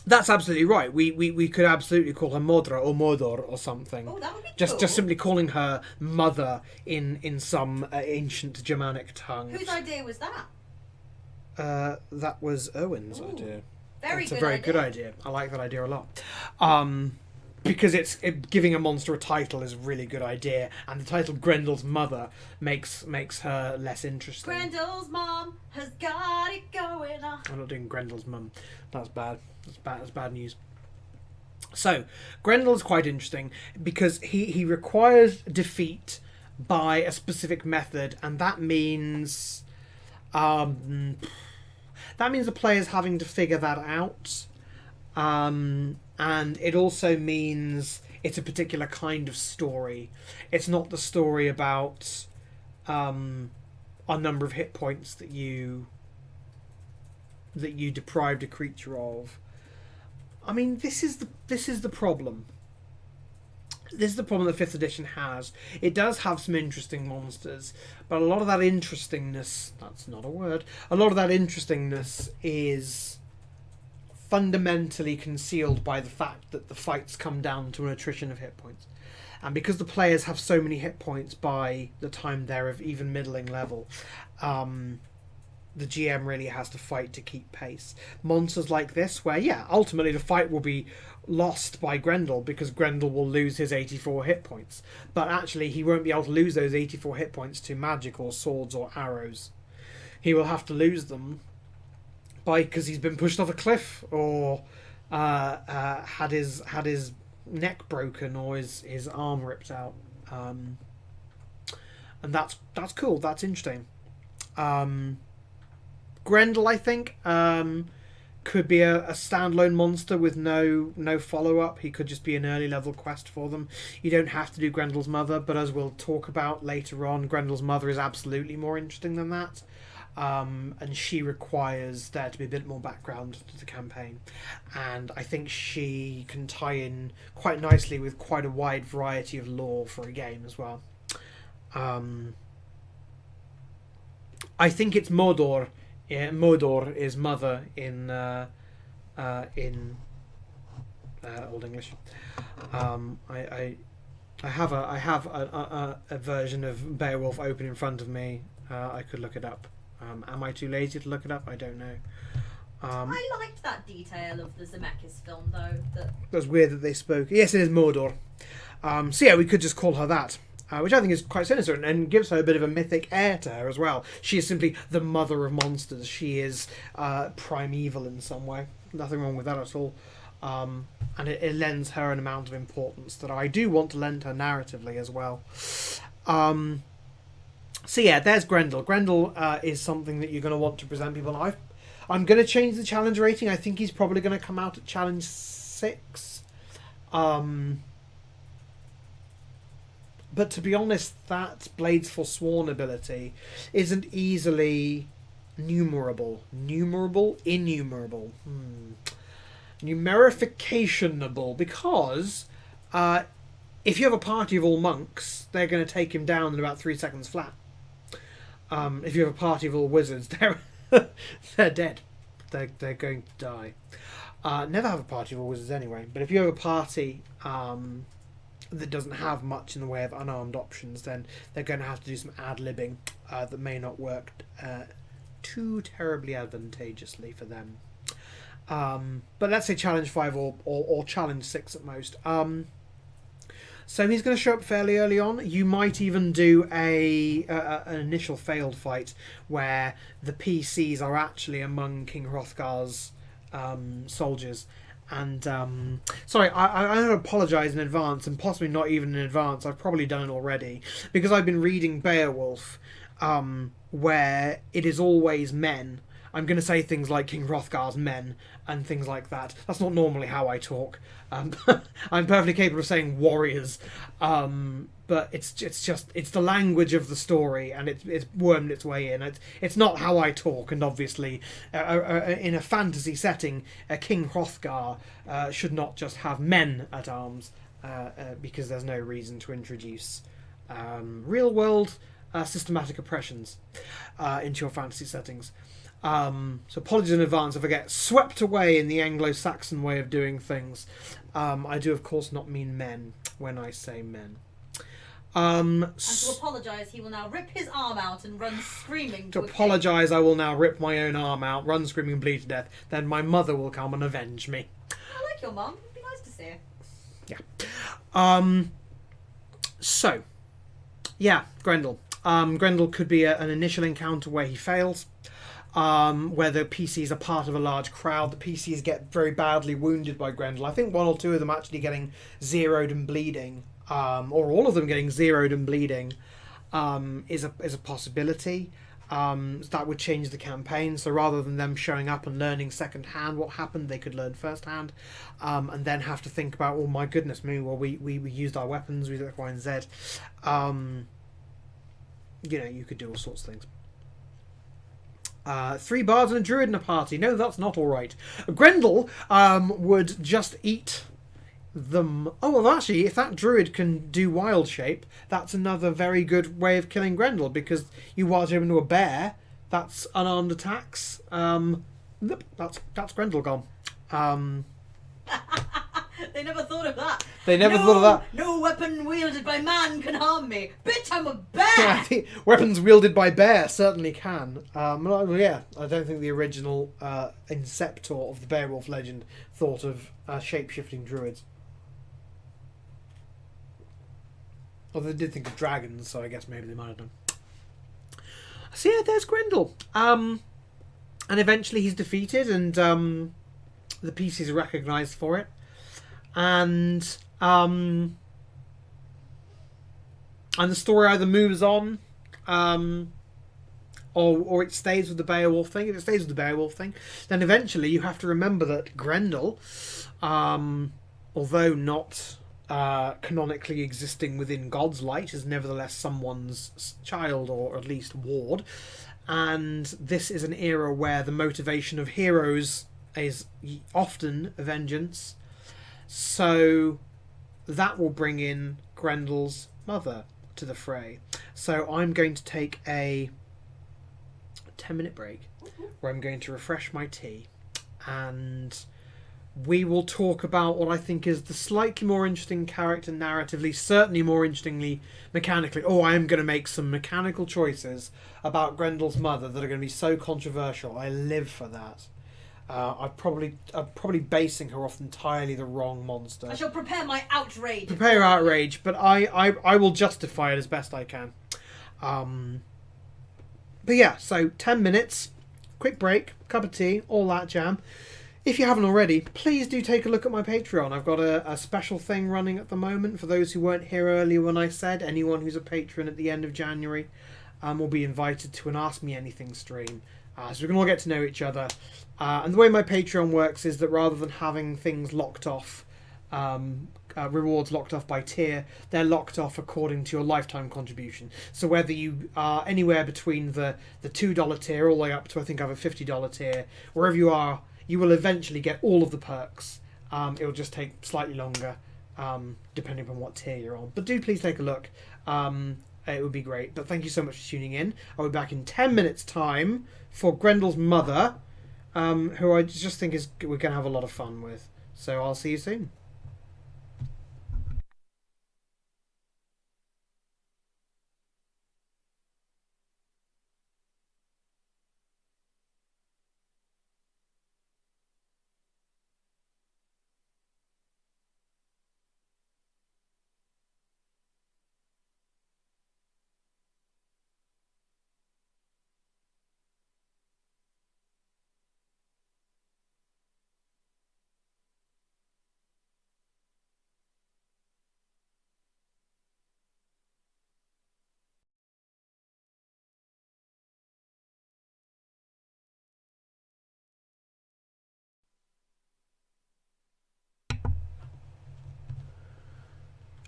That's absolutely right. We could absolutely call her Modra or Modor or something. Oh, that would be just cool. simply calling her mother in some ancient Germanic tongue. Whose idea was that? That was Owen's idea. Very It's good a very idea. good idea. I like that idea a lot. Because giving a monster a title is a really good idea, and the title Grendel's mother makes her less interesting. Grendel's mom has got it going on. I'm not doing Grendel's mum. That's bad. That's bad news. So, Grendel's quite interesting because he requires defeat by a specific method, and that means the players having to figure that out. And it also means it's a particular kind of story. It's not the story about a number of hit points that you deprived a creature of. I mean, this is the problem. This is the problem that 5th edition has. It does have some interesting monsters, but a lot of that interestingness, that's not a word, a lot of that interestingness is fundamentally concealed by the fact that the fights come down to an attrition of hit points. And because the players have so many hit points by the time they're of even middling level, the GM really has to fight to keep pace. Monsters like this, where, yeah, ultimately the fight will be lost by Grendel because Grendel will lose his 84 hit points. But actually, he won't be able to lose those 84 hit points to magic or swords or arrows. He will have to lose them because he's been pushed off a cliff or had his neck broken or his arm ripped out. And that's cool. That's interesting. Grendel, I think, could be a standalone monster with no follow-up. He could just be an early level quest for them. You don't have to do Grendel's mother, but as we'll talk about later on, Grendel's mother is absolutely more interesting than that. And she requires there to be a bit more background to the campaign. And I think she can tie in quite nicely with quite a wide variety of lore for a game as well. I think it's Modor. Yeah, Modor is mother in Old English. I have a version of Beowulf open in front of me. I could look it up. Am I too lazy to look it up? I don't know. I liked that detail of the Zemeckis film, though. That was weird that they spoke. Yes, it is Modor. So yeah, we could just call her that. Which I think is quite sinister and gives her a bit of a mythic air to her as well. She is simply the mother of monsters. She is primeval in some way. Nothing wrong with that at all. And it lends her an amount of importance that I do want to lend her narratively as well. So yeah, there's Grendel. Grendel is something that you're going to want to present people. I'm going to change the challenge rating. I think he's probably going to come out at challenge 6. But to be honest, that Blades Forsworn ability isn't easily numerable. Innumerable. Numerificationable. Because if you have a party of all monks, they're going to take him down in about 3 seconds flat. If you have a party of all wizards, they're dead. They're going to die. Never have a party of all wizards anyway. But if you have a party that doesn't have much in the way of unarmed options, then they're going to have to do some ad-libbing that may not work too terribly advantageously for them. But let's say challenge 5 or challenge 6 at most. So he's going to show up fairly early on. You might even do an initial failed fight where the PCs are actually among King Hrothgar's soldiers. And sorry, I don't apologise in advance, and possibly not even in advance. I've probably done it already because I've been reading Beowulf, where it is always men. I'm going to say things like King Hrothgar's men and things like that. That's not normally how I talk. I'm perfectly capable of saying warriors, but it's the language of the story, and it's wormed its way in. It's not how I talk, and obviously, in a fantasy setting, King Hrothgar should not just have men at arms, because there's no reason to introduce real world systematic oppressions into your fantasy settings. So apologies in advance if I get swept away in the Anglo-Saxon way of doing things. I do, of course, not mean men when I say men. And to apologise, he will now rip his arm out and run screaming. To apologise, I will now rip my own arm out, run screaming and bleed to death. Then my mother will come and avenge me. I like your mum. It'd be nice to see her. Yeah. So, yeah, Grendel. Grendel could be an initial encounter where he fails. Where the PCs are part of a large crowd. The PCs get very badly wounded by Grendel. I think one or two of them actually getting zeroed and bleeding, or all of them getting zeroed and bleeding, is a possibility. That would change the campaign. So rather than them showing up and learning secondhand what happened, they could learn firsthand, and then have to think about, oh my goodness me, well we used our weapons, we did X, Y, and Z. You could do all sorts of things. 3 bards and a druid in a party. No, that's not all right. Grendel would just eat them. Oh, well, actually, if that druid can do wild shape, that's another very good way of killing Grendel, because you wild shape into a bear. That's unarmed attacks. Nope, that's Grendel gone. They never thought of that. They never thought of that. No weapon wielded by man can harm me. Bitch, I'm a bear! Yeah, I think weapons wielded by bear certainly can. Yeah, I don't think the original inceptor of the Beowulf legend thought of shape-shifting druids. Although they did think of dragons, so I guess maybe they might have done. So yeah, there's Grendel. And eventually he's defeated, and the PCs are recognised for it. And the story either moves on, or it stays with the Beowulf thing. If it stays with the Beowulf thing, then eventually you have to remember that Grendel, although not canonically existing within God's light, is nevertheless someone's child, or at least ward. And this is an era where the motivation of heroes is often vengeance. So that will bring in Grendel's mother to the fray. So I'm going to take a 10-minute break where I'm going to refresh my tea, and we will talk about what I think is the slightly more interesting character narratively, certainly more interestingly mechanically. Oh, I am going to make some mechanical choices about Grendel's mother that are going to be so controversial. I live for that. I'm probably basing her off entirely the wrong monster. I shall prepare my outrage. Prepare your outrage, but I will justify it as best I can. But yeah, so 10 minutes, quick break, cup of tea, all that jam. If you haven't already, please do take a look at my Patreon. I've got a special thing running at the moment. For those who weren't here earlier when I said, anyone who's a patron at the end of January will be invited to an Ask Me Anything stream. So we can all get to know each other. And the way my Patreon works is that rather than having things locked off, rewards locked off by tier, they're locked off according to your lifetime contribution. So whether you are anywhere between the $2 tier all the way up to, I think I have a $50 tier, wherever you are, you will eventually get all of the perks. It will just take slightly longer, depending on what tier you're on. But do please take a look. It would be great. But thank you so much for tuning in. I'll be back in 10 minutes' time for Grendel's mother, who I just think we're going to have a lot of fun with. So I'll see you soon.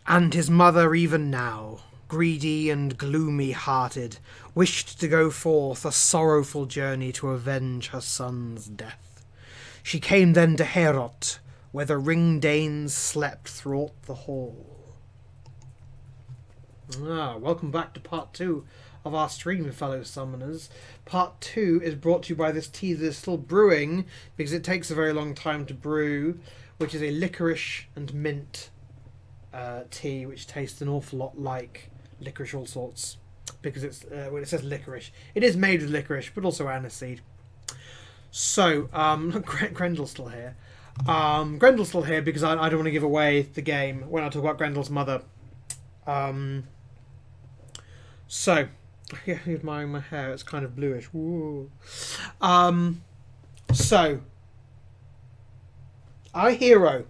And his mother even now, greedy and gloomy-hearted, wished to go forth a sorrowful journey to avenge her son's death. She came then to Heorot, where the ring-danes slept throughout the hall. Welcome back to part 2 of our stream, fellow summoners. Part 2 is brought to you by this tea that is still brewing, because it takes a very long time to brew, which is a licorice and mint tea, which tastes an awful lot like licorice all sorts, because it's when it says licorice, it is made with licorice, but also aniseed. So, Grendel's still here. Grendel's still here because I don't want to give away the game when I talk about Grendel's mother. So, yeah, here's my hair. It's kind of bluish. Woo. So, our hero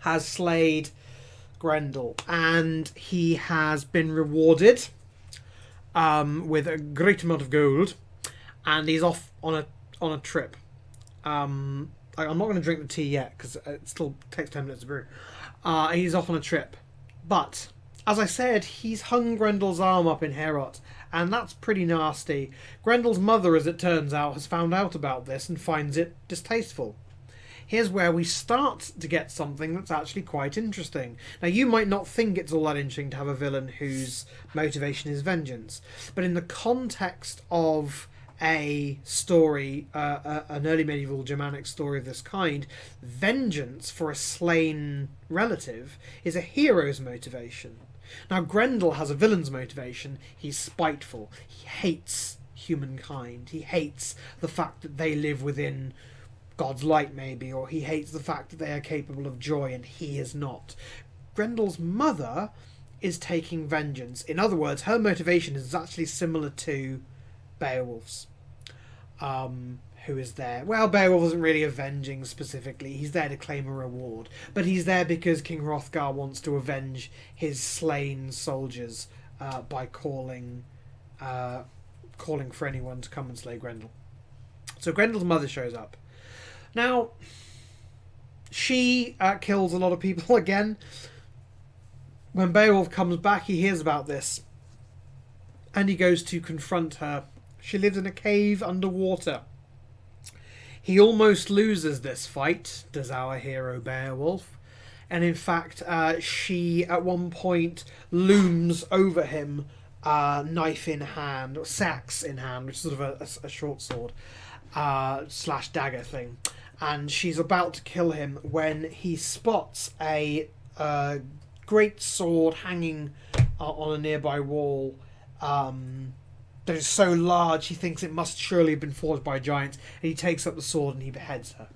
has slayed Grendel, and he has been rewarded with a great amount of gold, and he's off on a trip. I'm not going to drink the tea yet because it still takes 10 minutes to brew. He's off on a trip, but as I said, he's hung Grendel's arm up in Heorot, and that's pretty nasty. Grendel's mother, as it turns out, has found out about this and finds it distasteful. Here's where we start to get something that's actually quite interesting. Now, you might not think it's all that interesting to have a villain whose motivation is vengeance, but in the context of a story, an early medieval Germanic story of this kind, vengeance for a slain relative is a hero's motivation. Now, Grendel has a villain's motivation. He's spiteful. He hates humankind. He hates the fact that they live within God's light, maybe, or he hates the fact that they are capable of joy and he is not. Grendel's mother is taking vengeance. In other words, her motivation is actually similar to Beowulf's, who is there. Well, Beowulf isn't really avenging specifically. He's there to claim a reward, but he's there because King Hrothgar wants to avenge his slain soldiers by calling for anyone to come and slay Grendel. So Grendel's mother shows up. Now, she kills a lot of people again. When Beowulf comes back, he hears about this, and he goes to confront her. She lives in a cave underwater. He almost loses this fight, does our hero Beowulf. And in fact, she at one point looms over him, knife in hand, or sax in hand, which is sort of a short sword, slash dagger thing. And she's about to kill him when he spots a great sword hanging on a nearby wall that is so large he thinks it must surely have been forged by giants, and he takes up the sword and he beheads her.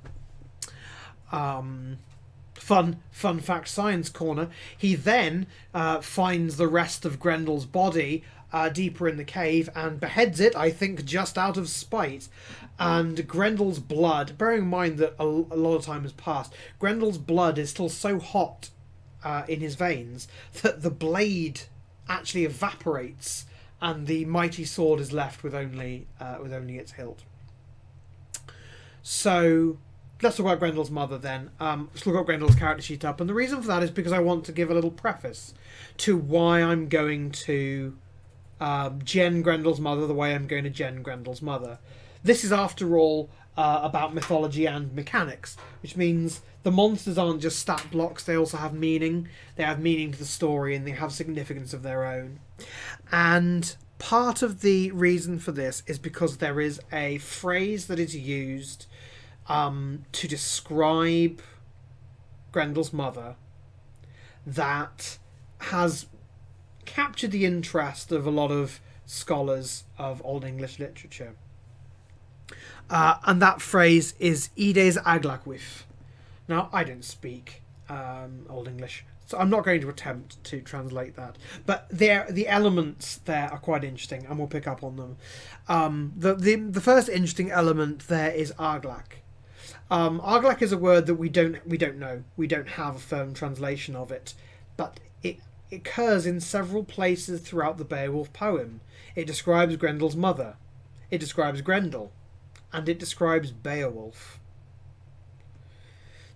Fun fact science corner. He then finds the rest of Grendel's body deeper in the cave and beheads it, I think just out of spite. And Grendel's blood, bearing in mind that a lot of time has passed, Grendel's blood is still so hot in his veins that the blade actually evaporates and the mighty sword is left with only its hilt. So let's talk about Grendel's mother then. Let's look at Grendel's character sheet up, and the reason for that is because I want to give a little preface to why I'm going to gen Grendel's mother the way I'm going to gen Grendel's mother. This is, after all, about mythology and mechanics, which means the monsters aren't just stat blocks, they also have meaning. They have meaning to the story, and they have significance of their own. And part of the reason for this is because there is a phrase that is used to describe Grendel's mother that has captured the interest of a lot of scholars of Old English literature. And that phrase is Ides aglacwith. Now, I don't speak Old English, so I'm not going to attempt to translate that. But the elements there are quite interesting, and we'll pick up on them. The first interesting element there is aglach. Aglach is a word that we don't know. We don't have a firm translation of it, but it occurs in several places throughout the Beowulf poem. It describes Grendel's mother. It describes Grendel. And it describes Beowulf.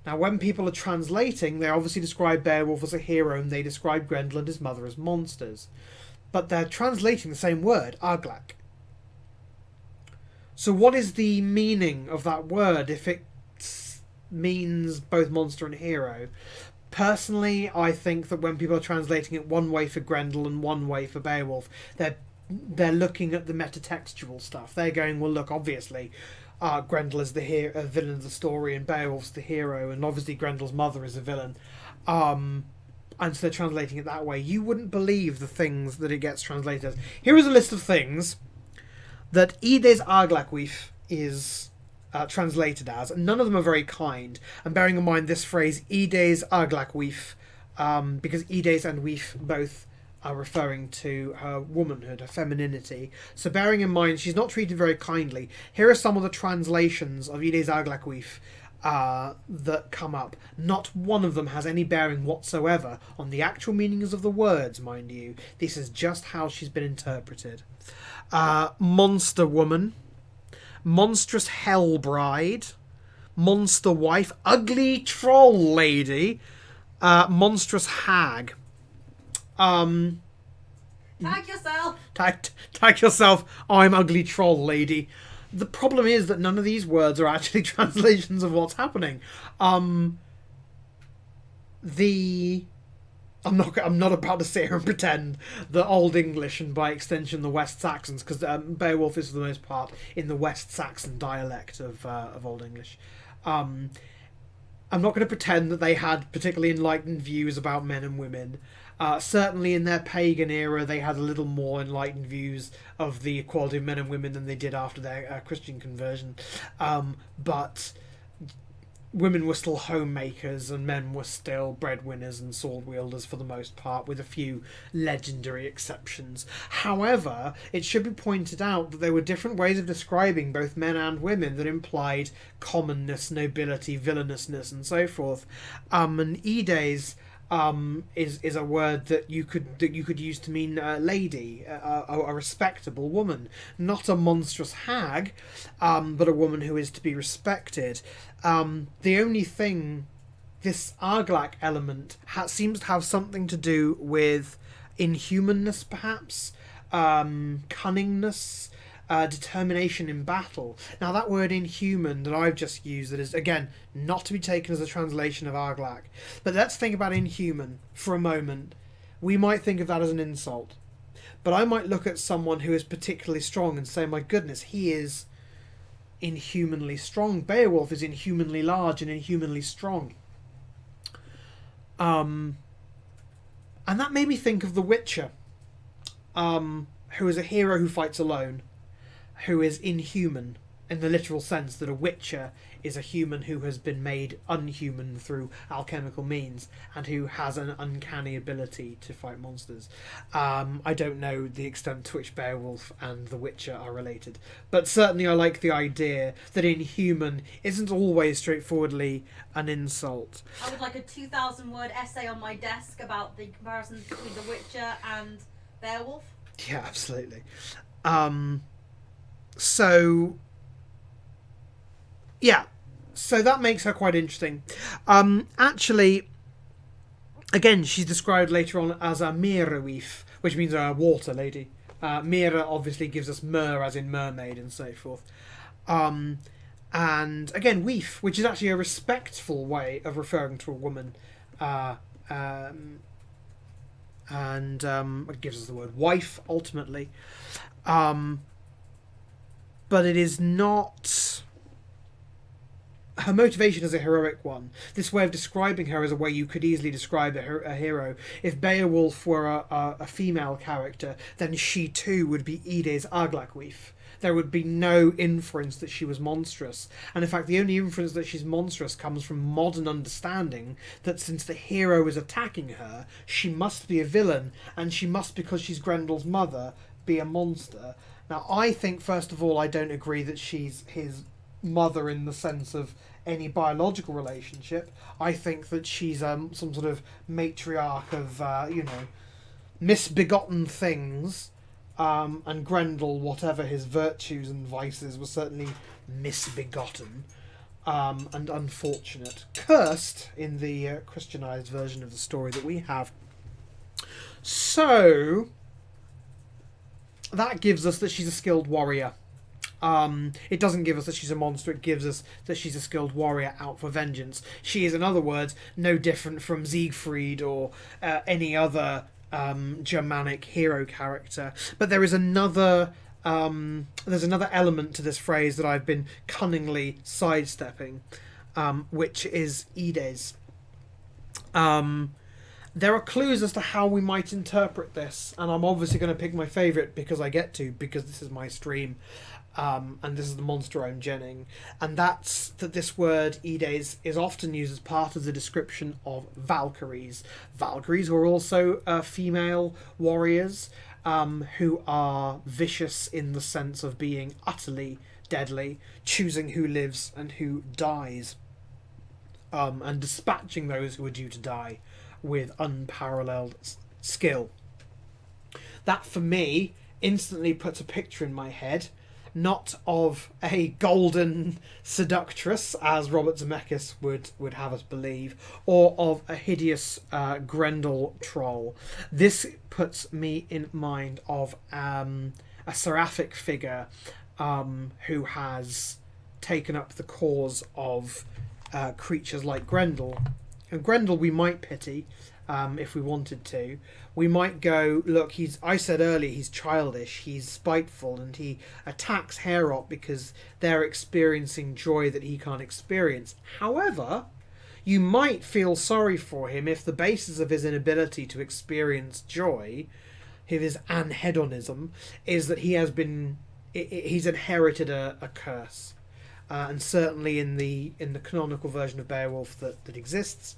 Now, when people are translating, they obviously describe Beowulf as a hero and they describe Grendel and his mother as monsters. But they're translating the same word, Arglak. So what is the meaning of that word if it means both monster and hero? Personally, I think that when people are translating it one way for Grendel and one way for Beowulf, they're looking at the metatextual stuff. They're going, well, look, obviously, Grendel is the villain of the story and Beowulf's the hero, and obviously Grendel's mother is a villain. And so they're translating it that way. You wouldn't believe the things that it gets translated as. Here is a list of things that Ides Arglakwyf is translated as, and none of them are very kind. And bearing in mind this phrase, Ides Arglakwyf, because Ides and Wyf both are referring to her womanhood, her femininity. So bearing in mind she's not treated very kindly, here are some of the translations of Ides Arglakwyf that come up. Not one of them has any bearing whatsoever on the actual meanings of the words, mind you. This is just how she's been interpreted. Monster woman, monstrous hell bride, monster wife, ugly troll lady, monstrous hag. Tag yourself. Tag yourself. I'm ugly troll lady. The problem is that none of these words are actually translations of what's happening. I'm not about to sit here and pretend that Old English and by extension the West Saxons, because Beowulf is for the most part in the West Saxon dialect of Old English. I'm not going to pretend that they had particularly enlightened views about men and women. Certainly in their pagan era they had a little more enlightened views of the equality of men and women than they did after their Christian conversion. But women were still homemakers and men were still breadwinners and sword wielders for the most part, with a few legendary exceptions. However, it should be pointed out that there were different ways of describing both men and women that implied commonness, nobility, villainousness, and so forth. And Ides is a word that you could use to mean lady, a respectable woman, not a monstrous hag, but a woman who is to be respected. The only thing, this Arglak element seems to have something to do with inhumanness, perhaps, cunningness, determination in battle. Now that word inhuman that I've just used, that is again not to be taken as a translation of Arglak, but let's think about inhuman for a moment. We might think of that as an insult, but I might look at someone who is particularly strong and say, my goodness, he is inhumanly strong. Beowulf is inhumanly large and inhumanly strong. And that made me think of The Witcher, who is a hero who fights alone, who is inhuman in the literal sense that a witcher is a human who has been made unhuman through alchemical means and who has an uncanny ability to fight monsters. I don't know the extent to which Beowulf and the Witcher are related, but certainly I like the idea that inhuman isn't always straightforwardly an insult. I would like a 2,000 word essay on my desk about the comparisons between the Witcher and Beowulf. Yeah, absolutely. So that makes her quite interesting. Actually, again, she's described later on as a Meerewif, which means a water lady. Mira obviously gives us mer, as in mermaid, and so forth. And again, weef, which is actually a respectful way of referring to a woman. It gives us the word wife, ultimately. But it is not... Her motivation is a heroic one. This way of describing her is a way you could easily describe a hero. If Beowulf were a female character, then she too would be Ides Arglakwyf. There would be no inference that she was monstrous. And in fact, the only inference that she's monstrous comes from modern understanding that since the hero is attacking her, she must be a villain, and she must, because she's Grendel's mother, be a monster. Now, I think, first of all, I don't agree that she's his mother in the sense of any biological relationship. I think that she's some sort of matriarch of, misbegotten things. And Grendel, whatever his virtues and vices, was certainly misbegotten. and unfortunate. Cursed in the Christianized version of the story that we have. So that gives us that she's a skilled warrior. It doesn't give us that she's a monster, it gives us that she's a skilled warrior out for vengeance. She is, in other words, no different from Siegfried or any other Germanic hero character. But there is another element to this phrase that I've been cunningly sidestepping, which is Ides. There are clues as to how we might interpret this, and I'm obviously going to pick my favourite because this is my stream. And this is the monster I'm genning, and that's that this word Ides is often used as part of the description of Valkyries. Valkyries were also female warriors who are vicious in the sense of being utterly deadly, choosing who lives and who dies, and dispatching those who are due to die with unparalleled skill. That, for me, instantly puts a picture in my head, not of a golden seductress, as Robert Zemeckis would have us believe, or of a hideous Grendel troll. This puts me in mind of a seraphic figure who has taken up the cause of creatures like Grendel. And Grendel we might pity if we wanted to. We might go, look, I said earlier he's childish, he's spiteful, and he attacks Heorot because they're experiencing joy that he can't experience. However, you might feel sorry for him if the basis of his inability to experience joy, his anhedonism, is that he's inherited a curse. And certainly in the canonical version of Beowulf that exists,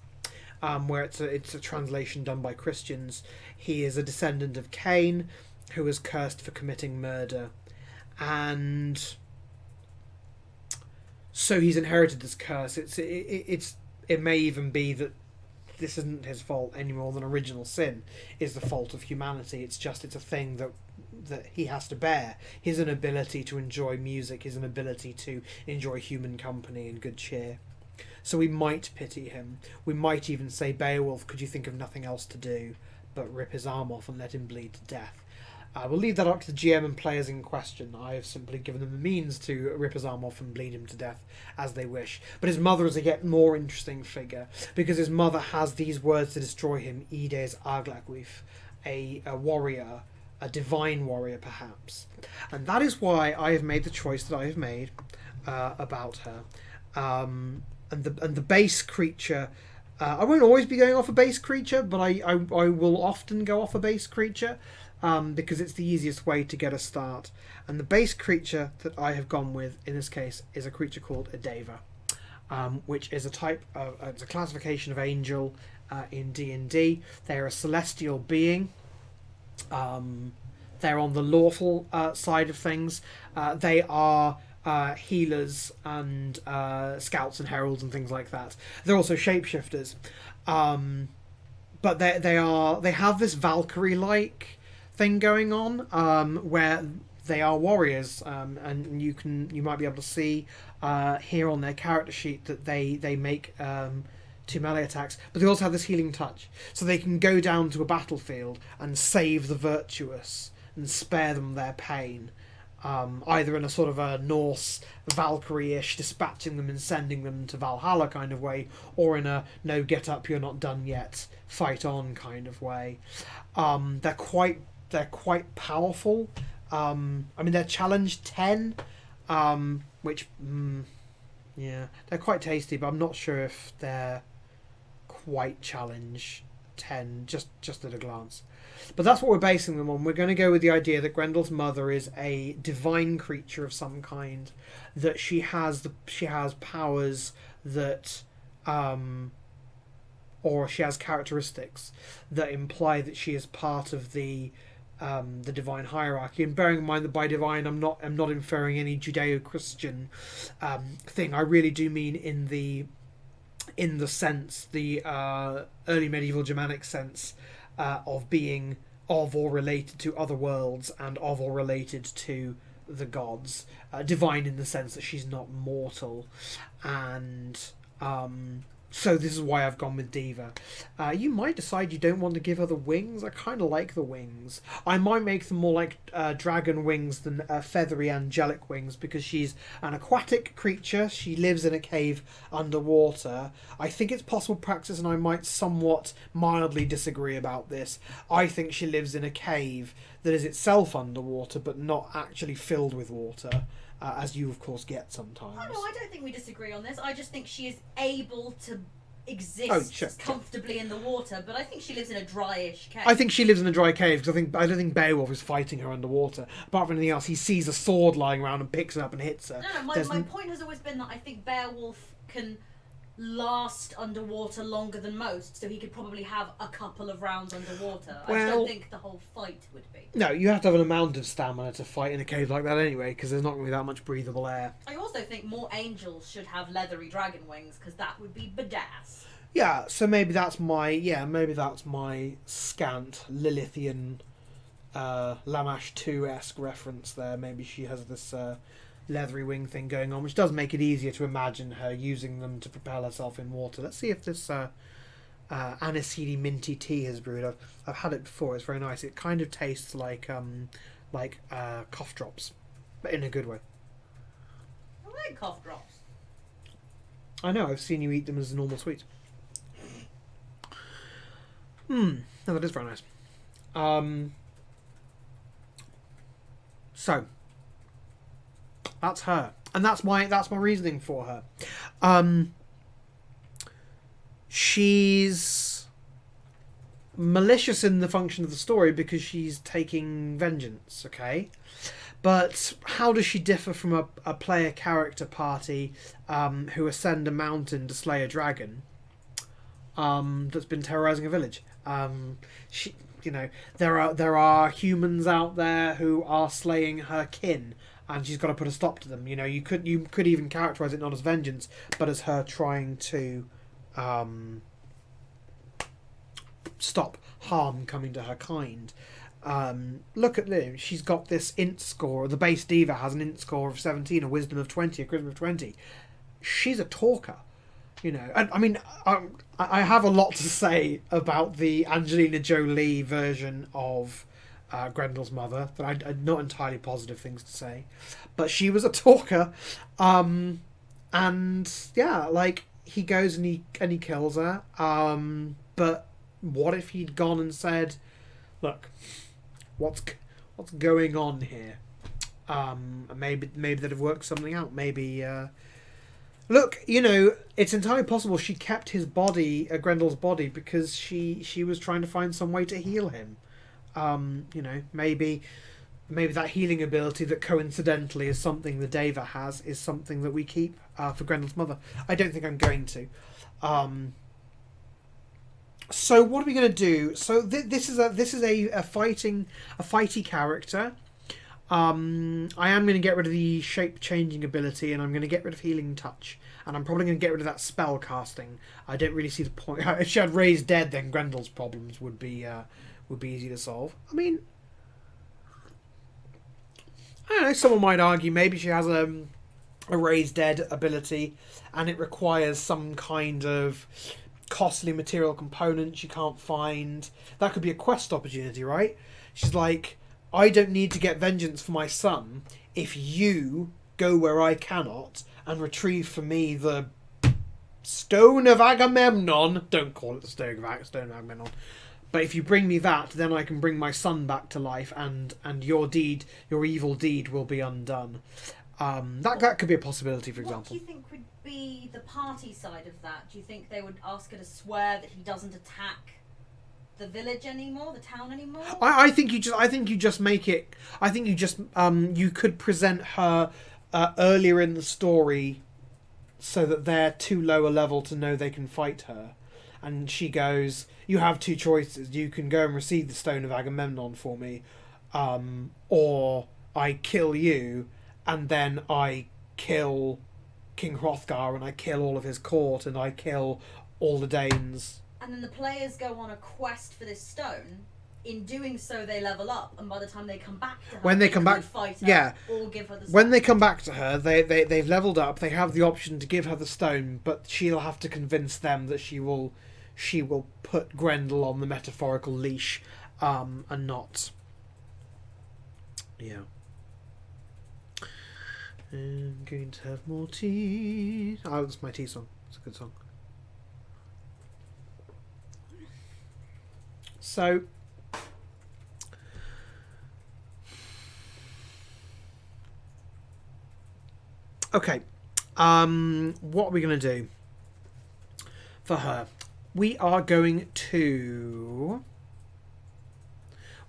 where it's a translation done by Christians, he is a descendant of Cain, who was cursed for committing murder, and so he's inherited this curse. It may even be that this isn't his fault any more than original sin is the fault of humanity. It's a thing that he has to bear. His inability to enjoy music, his inability to enjoy human company and good cheer. So we might pity him. We might even say, Beowulf, could you think of nothing else to do but rip his arm off and let him bleed to death? We'll leave that up to the GM and players in question. I have simply given them the means to rip his arm off and bleed him to death as they wish. But his mother is a yet more interesting figure, because his mother has these words to destroy him: Ides Aglaguif, a warrior, a divine warrior perhaps. And that is why I have made the choice that I have made about her. And the base creature, I won't always be going off a base creature, but I will often go off a base creature because it's the easiest way to get a start. And the base creature that I have gone with in this case is a creature called a Deva, which is it's a classification of angel in D&D. They're a celestial being. They're on the lawful side of things. They are healers and scouts and heralds and things like that. They're also shapeshifters, but they have this Valkyrie-like thing going on, where they are warriors, and you might be able to see here on their character sheet that they make 2 melee attacks, but they also have this healing touch, so they can go down to a battlefield and save the virtuous and spare them their pain. Either in a sort of a Norse Valkyrie-ish, dispatching them and sending them to Valhalla kind of way, or in a no, get up, you're not done yet, fight on kind of way. They're quite powerful. I mean, they're challenge 10, which they're quite tasty, but I'm not sure if they're quite challenge 10 just at a glance. But that's what we're basing them on. We're going to go with the idea that Grendel's mother is a divine creature of some kind, that she has powers that or she has characteristics that imply that she is part of the divine hierarchy. And bearing in mind that by divine I'm not inferring any Judeo-Christian thing. I really do mean in the sense, the early medieval Germanic sense of being of or related to other worlds and of or related to the gods, divine in the sense that she's not mortal, and so this is why I've gone with Diva. You might decide you don't want to give her the wings. I kind of like the wings. I might make them more like dragon wings than feathery angelic wings, because she's an aquatic creature. She lives in a cave underwater. I think it's possible practice, and I might somewhat mildly disagree about this. I think she lives in a cave that is itself underwater, but not actually filled with water. As you, of course, get sometimes. Oh, no, I don't think we disagree on this. I just think she is able to exist comfortably in the water, but I think she lives in a dryish cave. I think she lives in a dry cave, because I don't think Beowulf is fighting her underwater. Apart from anything else, he sees a sword lying around and picks it up and hits her. No, my point has always been that I think Beowulf can last underwater longer than most, so he could probably have a couple of rounds underwater. I just don't think the whole fight would be. No, you have to have an amount of stamina to fight in a cave like that anyway, because there's not going to be that much breathable air. I also think more angels should have leathery dragon wings, because that would be badass. Yeah, so maybe that's my scant Lilithian Lamash 2-esque reference there. Maybe she has this leathery wing thing going on, which does make it easier to imagine her using them to propel herself in water. Let's see if this aniseedy minty tea has brewed. I've had it before. It's very nice. It kind of tastes like cough drops, but in a good way. I like cough drops. I know. I've seen you eat them as a normal sweet. No, that is very nice. So that's her, and that's my reasoning for her. She's malicious in the function of the story because she's taking vengeance, okay? But how does she differ from a player character party who ascend a mountain to slay a dragon that's been terrorizing a village? There are humans out there who are slaying her kin, and she's got to put a stop to them. You could even characterize it not as vengeance, but as her trying to stop harm coming to her kind. Look at this. She's got this int score. The base diva has an int score of 17, a wisdom of 20, a charisma of 20. She's a talker. I have a lot to say about the Angelina Jolie version of Grendel's mother, but I'm not entirely positive things to say. But she was a talker, and yeah, he goes and he kills her. But what if he'd gone and said, "Look, what's going on here?" Maybe they'd have worked something out. Maybe. Look, it's entirely possible she kept his body, Grendel's body, because she was trying to find some way to heal him. Maybe that healing ability that coincidentally is something the Deva has is something that we keep for Grendel's mother. I don't think I'm going to. So what are we going to do? So this is a fighty character. I am going to get rid of the shape changing ability, and I'm going to get rid of healing touch, and I'm probably going to get rid of that spell casting. I don't really see the point. If she had raised dead, then Grendel's problems would be easy to solve. I mean, I don't know. Someone might argue maybe she has a raised dead ability, and it requires some kind of costly material component she can't find. That could be a quest opportunity, right? She's like, I don't need to get vengeance for my son if you go where I cannot and retrieve for me the Stone of Agamemnon. Don't call it the Stone of Agamemnon. But if you bring me that, then I can bring my son back to life, and your evil deed will be undone. That could be a possibility, for example. What do you think would be the party side of that? Do you think they would ask her to swear that he doesn't attack the village anymore, the town anymore? I think you just make it. I think you could present her earlier in the story so that they're too low a level to know they can fight her, and she goes, "You have two choices. You can go and receive the Stone of Agamemnon for me, or I kill you, and then I kill King Hrothgar, and I kill all of his court, and I kill all the Danes." And then the players go on a quest for this stone. in doing so they level up, and by the time they come back to her, when they come back, fight her, yeah, or give her the stone. When they come back to her, they've leveled up. They have the option to give her the stone, but she'll have to convince them that she will put Grendel on the metaphorical leash, and not. Yeah. I'm going to have more tea. Oh, that's my tea song. It's a good song. So, okay, what are we going to do for her? We are going to...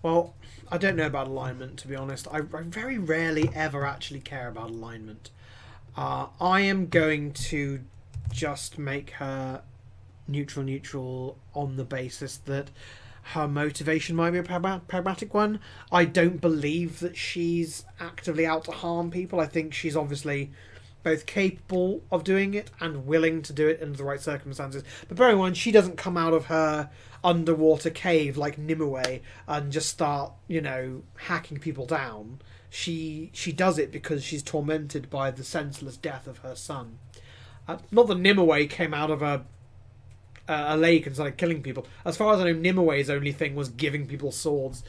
Well, I don't know about alignment, to be honest. I very rarely ever actually care about alignment. I am going to just make her neutral on the basis that her motivation might be a pragmatic one. I don't believe that she's actively out to harm people. I think she's obviously both capable of doing it and willing to do it under the right circumstances. But bear in mind, she doesn't come out of her underwater cave like Nimue and just start, hacking people down. She does it because she's tormented by the senseless death of her son. Not that Nimue came out of a lake and started killing people. As far as I know, Nimue's only thing was giving people swords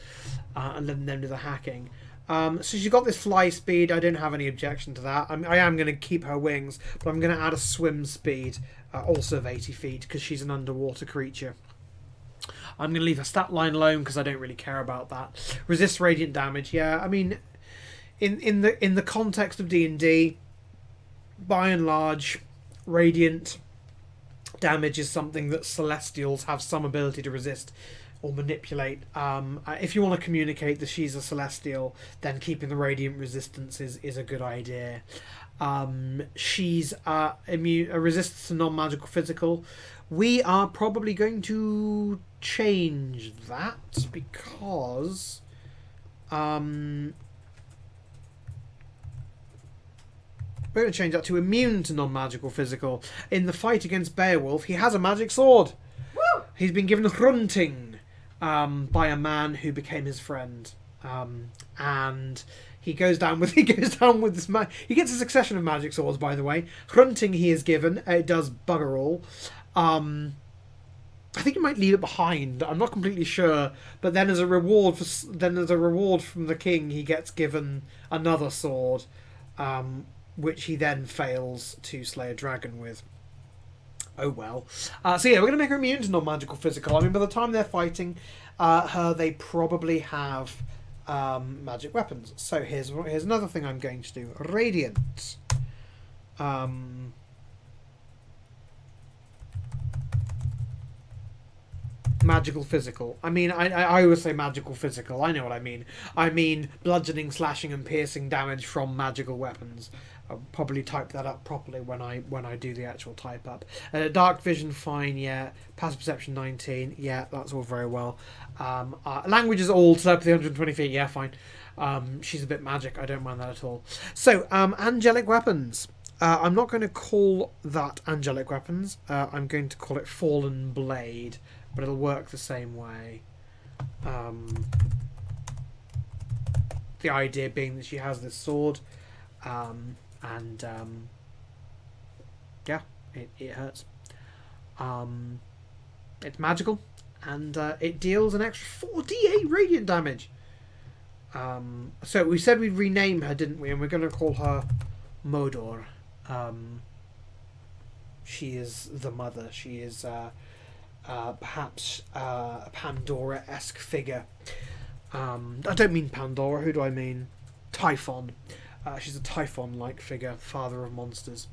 and letting them do the hacking. So she's got this fly speed. I don't have any objection to that. I am going to keep her wings, but I'm going to add a swim speed, also of 80 feet, because she's an underwater creature. I'm going to leave her stat line alone because I don't really care about that. Resist radiant damage. Yeah, I mean, in the context of D&D, by and large, radiant damage is something that Celestials have some ability to resist or manipulate. If you want to communicate that she's a Celestial, then keeping the radiant resistance is a good idea. She's resists to non-magical physical. We are probably going to change that because we're going to change that to immune to non-magical physical. In the fight against Beowulf, he has a magic sword. Woo! He's been given Hrunting by a man who became his friend, and he goes down with this. He gets a succession of magic swords, by the way. Hrunting he is given. It does bugger all. I think he might leave it behind. I'm not completely sure. But then, as a reward from the king, he gets given another sword, which he then fails to slay a dragon with. Oh well. So yeah, we're going to make her immune to non-magical physical. I mean, by the time they're fighting her, they probably have magic weapons. So here's another thing I'm going to do. Radiant. Magical physical. I mean, I always say magical physical. I know what I mean. I mean bludgeoning, slashing, and piercing damage from magical weapons. I'll probably type that up properly when I do the actual type up. Dark vision, fine, yeah. Passive perception, 19, yeah, that's all very well. Language is all telepathy, 120 feet, yeah, fine. She's a bit magic, I don't mind that at all. So, angelic weapons. I'm not going to call that angelic weapons. I'm going to call it fallen blade, but it'll work the same way. The idea being that she has this sword, and yeah, it hurts. It's magical, and it deals an extra 4d8 radiant damage. So we said we'd rename her, didn't we? And we're going to call her Modor. She is the mother. She is perhaps a Pandora-esque figure. I don't mean Pandora. Who do I mean? Typhon. She's a Typhon-like figure, father of monsters.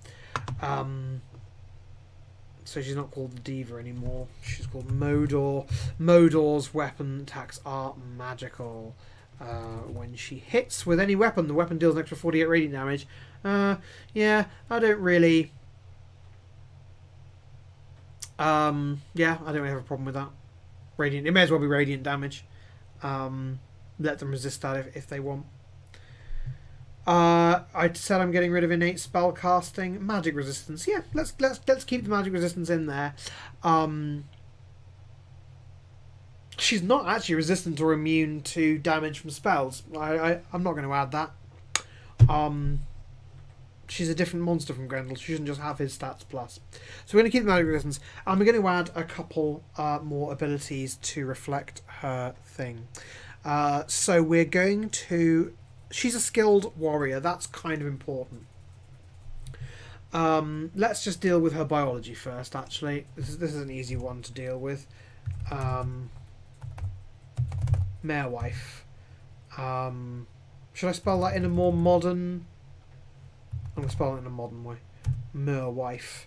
So she's not called the Diva anymore. She's called Modor. Modor's weapon attacks are magical. When she hits with any weapon, the weapon deals an extra 48 radiant damage. Yeah, I don't really... I don't really have a problem with that. Radiant. It may as well be radiant damage. Let them resist that if they want. I said I'm getting rid of innate spell casting, magic resistance. Yeah, let's keep the magic resistance in there. she's not actually resistant or immune to damage from spells. I'm not going to add that. She's a different monster from Grendel. She shouldn't just have his stats plus. So we're going to keep the magic resistance, and we're going to add a couple more abilities to reflect her thing. So we're going to... She's a skilled warrior. That's kind of important. Let's just deal with her biology first, actually. This is an easy one to deal with. Marewife. Should I spell that in a more modern... I'm going to spell it in a modern way. Merwife.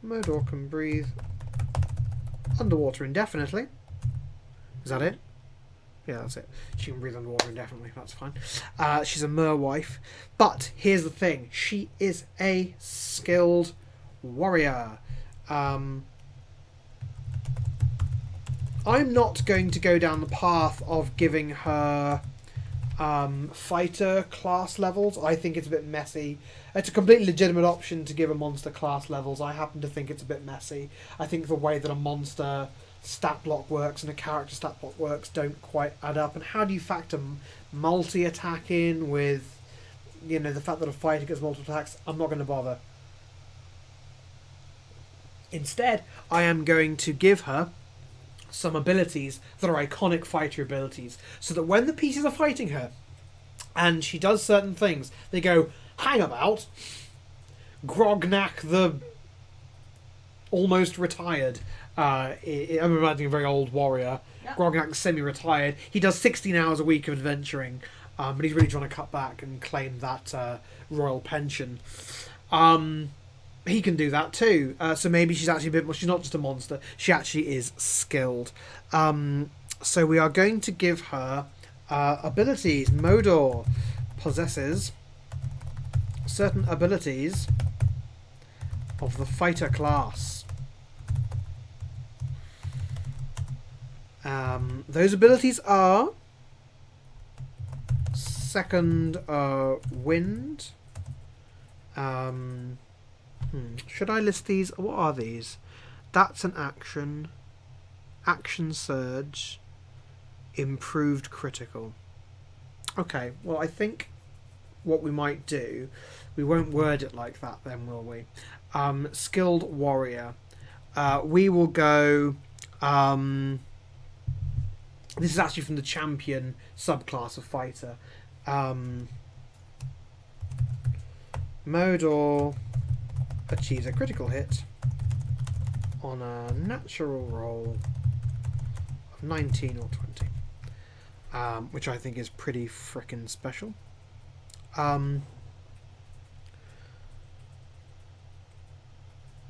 Modor can breathe underwater indefinitely. Is that it? Yeah, that's it. She can breathe underwater indefinitely. That's fine. She's a merwife. But here's the thing. She is a skilled warrior. I'm not going to go down the path of giving her fighter class levels. I think it's a bit messy. It's a completely legitimate option to give a monster class levels. I happen to think it's a bit messy. I think the way that a monster stat block works and a character stat block works don't quite add up. And how do you factor multi-attack in with, you know, the fact that a fighter gets multiple attacks? I'm not going to bother. Instead, I am going to give her some abilities that are iconic fighter abilities, so that when the pieces are fighting her and she does certain things, they go, hang about, Grognak the almost retired. I'm imagining a very old warrior. Yep. Grognak semi-retired. He does 16 hours a week of adventuring, but he's really trying to cut back and claim that royal pension. He can do that too. So maybe she's actually a bit more... She's not just a monster. She actually is skilled. So we are going to give her abilities. Modor possesses certain abilities of the fighter class. Those abilities are second wind. Should I list these? What are these? That's an action. Action surge. Improved critical. Okay, well I think what we might do, we won't word it like that then, will we? Skilled warrior. We will go... this is actually from the champion subclass of fighter. Modor achieves a critical hit on a natural roll of 19 or 20, which I think is pretty frickin' special.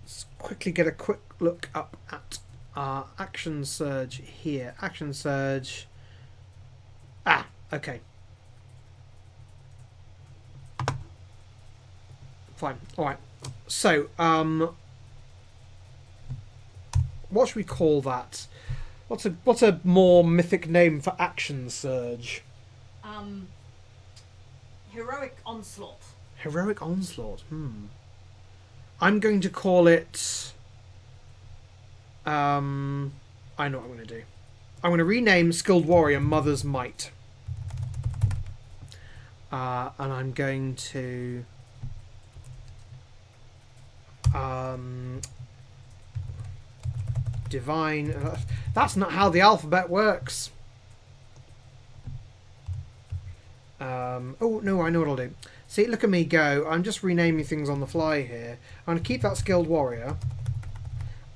Let's quickly get a quick look up at our action surge here. Action surge. Okay. Fine. Alright. So, what should we call that? What's a more mythic name for action surge? Heroic onslaught. Heroic onslaught. I'm going to call it... I know what I'm going to do. I'm going to rename Skilled Warrior Mother's Might. And I'm going to... Divine... that's not how the alphabet works. Oh, no, I know what I'll do. See, look at me go. I'm just renaming things on the fly here. I'm going to keep that Skilled Warrior.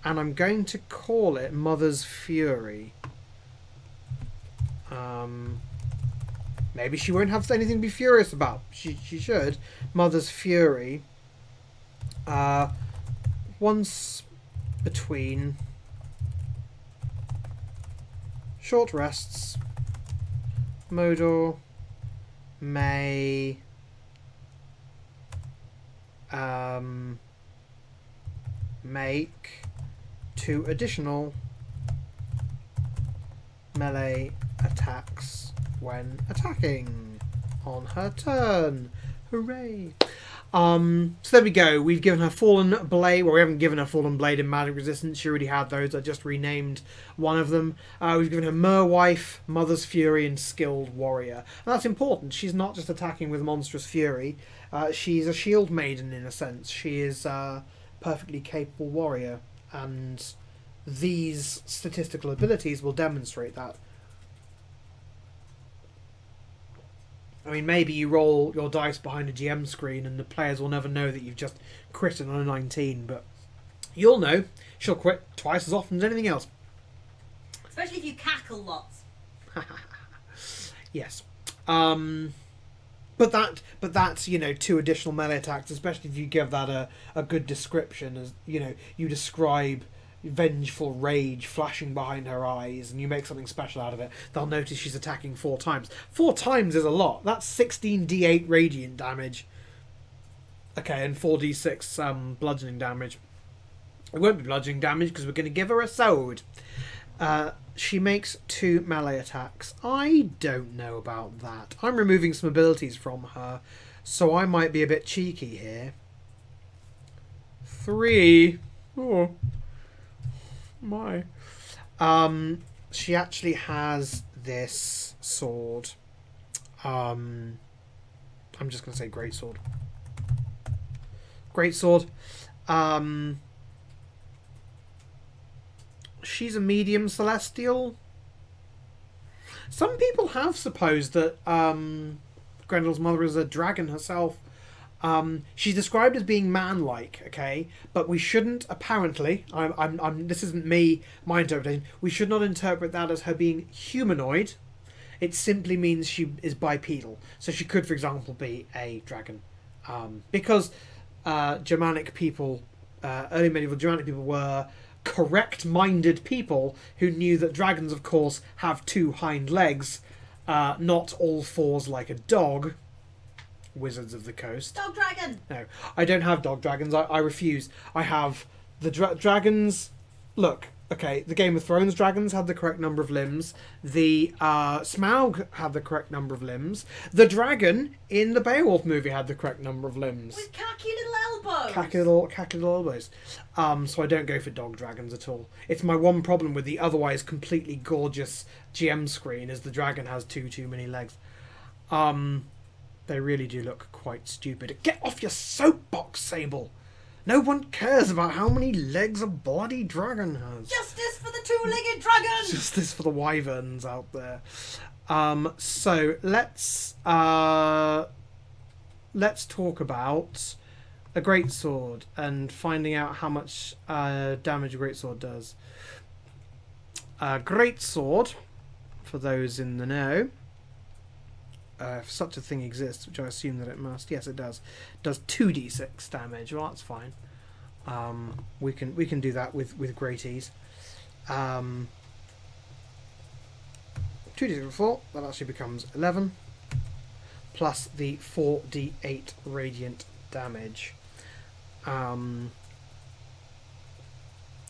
And I'm going to call it Mother's Fury. Maybe she won't have anything to be furious about. She should. Mother's Fury. Once between short rests, Modor may make 2 additional melee attacks when attacking on her turn. Hooray! So there we go. We've given her Fallen Blade. Well, we haven't given her Fallen Blade and Magic Resistance. She already had those. I just renamed one of them. We've given her Merwife, Mother's Fury, and Skilled Warrior. And that's important. She's not just attacking with Monstrous Fury. She's a shield maiden in a sense. She is a perfectly capable warrior. And these statistical abilities will demonstrate that. I mean, maybe you roll your dice behind a GM screen and the players will never know that you've just critted on a 19, but you'll know. She'll crit twice as often as anything else. Especially if you cackle lots. Yes. But that's, you know, 2 additional melee attacks, especially if you give that a good description, as, you know, you describe vengeful rage flashing behind her eyes and you make something special out of it. They'll notice she's attacking 4 times. 4 times is a lot. That's 16d8 radiant damage. Okay, and 4d6 bludgeoning damage. It won't be bludgeoning damage because we're going to give her a sword. She makes 2 melee attacks. I don't know about that. I'm removing some abilities from her, so I might be a bit cheeky here. 3. Oh. My. She actually has this sword. I'm just going to say great sword. Great sword. She's a medium celestial. Some people have supposed that Grendel's mother is a dragon herself. She's described as being man-like, okay, but we shouldn't. Apparently, this isn't my interpretation. We should not interpret that as her being humanoid. It simply means she is bipedal. So she could, for example, be a dragon, because Germanic people, early medieval Germanic people, were correct-minded people who knew that dragons, of course, have 2 hind legs, not all 4s like a dog. Wizards of the Coast. Dog dragon! No, I don't have dog dragons. I refuse. I have the dragons. Look, okay, the Game of Thrones dragons had the correct number of limbs. The Smaug had the correct number of limbs. The dragon in the Beowulf movie had the correct number of limbs. With khaki little elbows! Khaki little elbows. So I don't go for dog dragons at all. It's my one problem with the otherwise completely gorgeous GM screen is the dragon has too many legs. They really do look quite stupid. Get off your soapbox, Sable! No one cares about how many legs a bloody dragon has. Justice for the 2-legged dragon! Justice for the wyverns out there. So let's talk about a greatsword and finding out how much damage a greatsword does. Greatsword, for those in the know. If such a thing exists, which I assume that it must, yes, it does 2d6 damage. Well, that's fine. We can do that with great ease. 2d6 4, that actually becomes 11, plus the 4d8 radiant damage.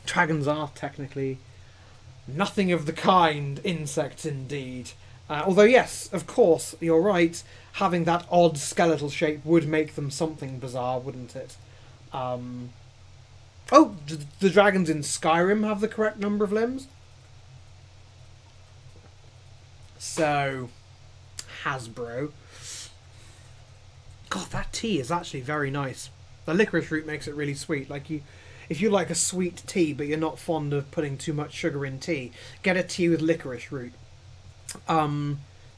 Dragons are technically nothing of the kind. Insects indeed. Although, yes, of course, you're right. Having that odd skeletal shape would make them something bizarre, wouldn't it? Oh, the dragons in Skyrim have the correct number of limbs? So, Hasbro. God, that tea is actually very nice. The licorice root makes it really sweet. If you like a sweet tea, but you're not fond of putting too much sugar in tea, get a tea with licorice root.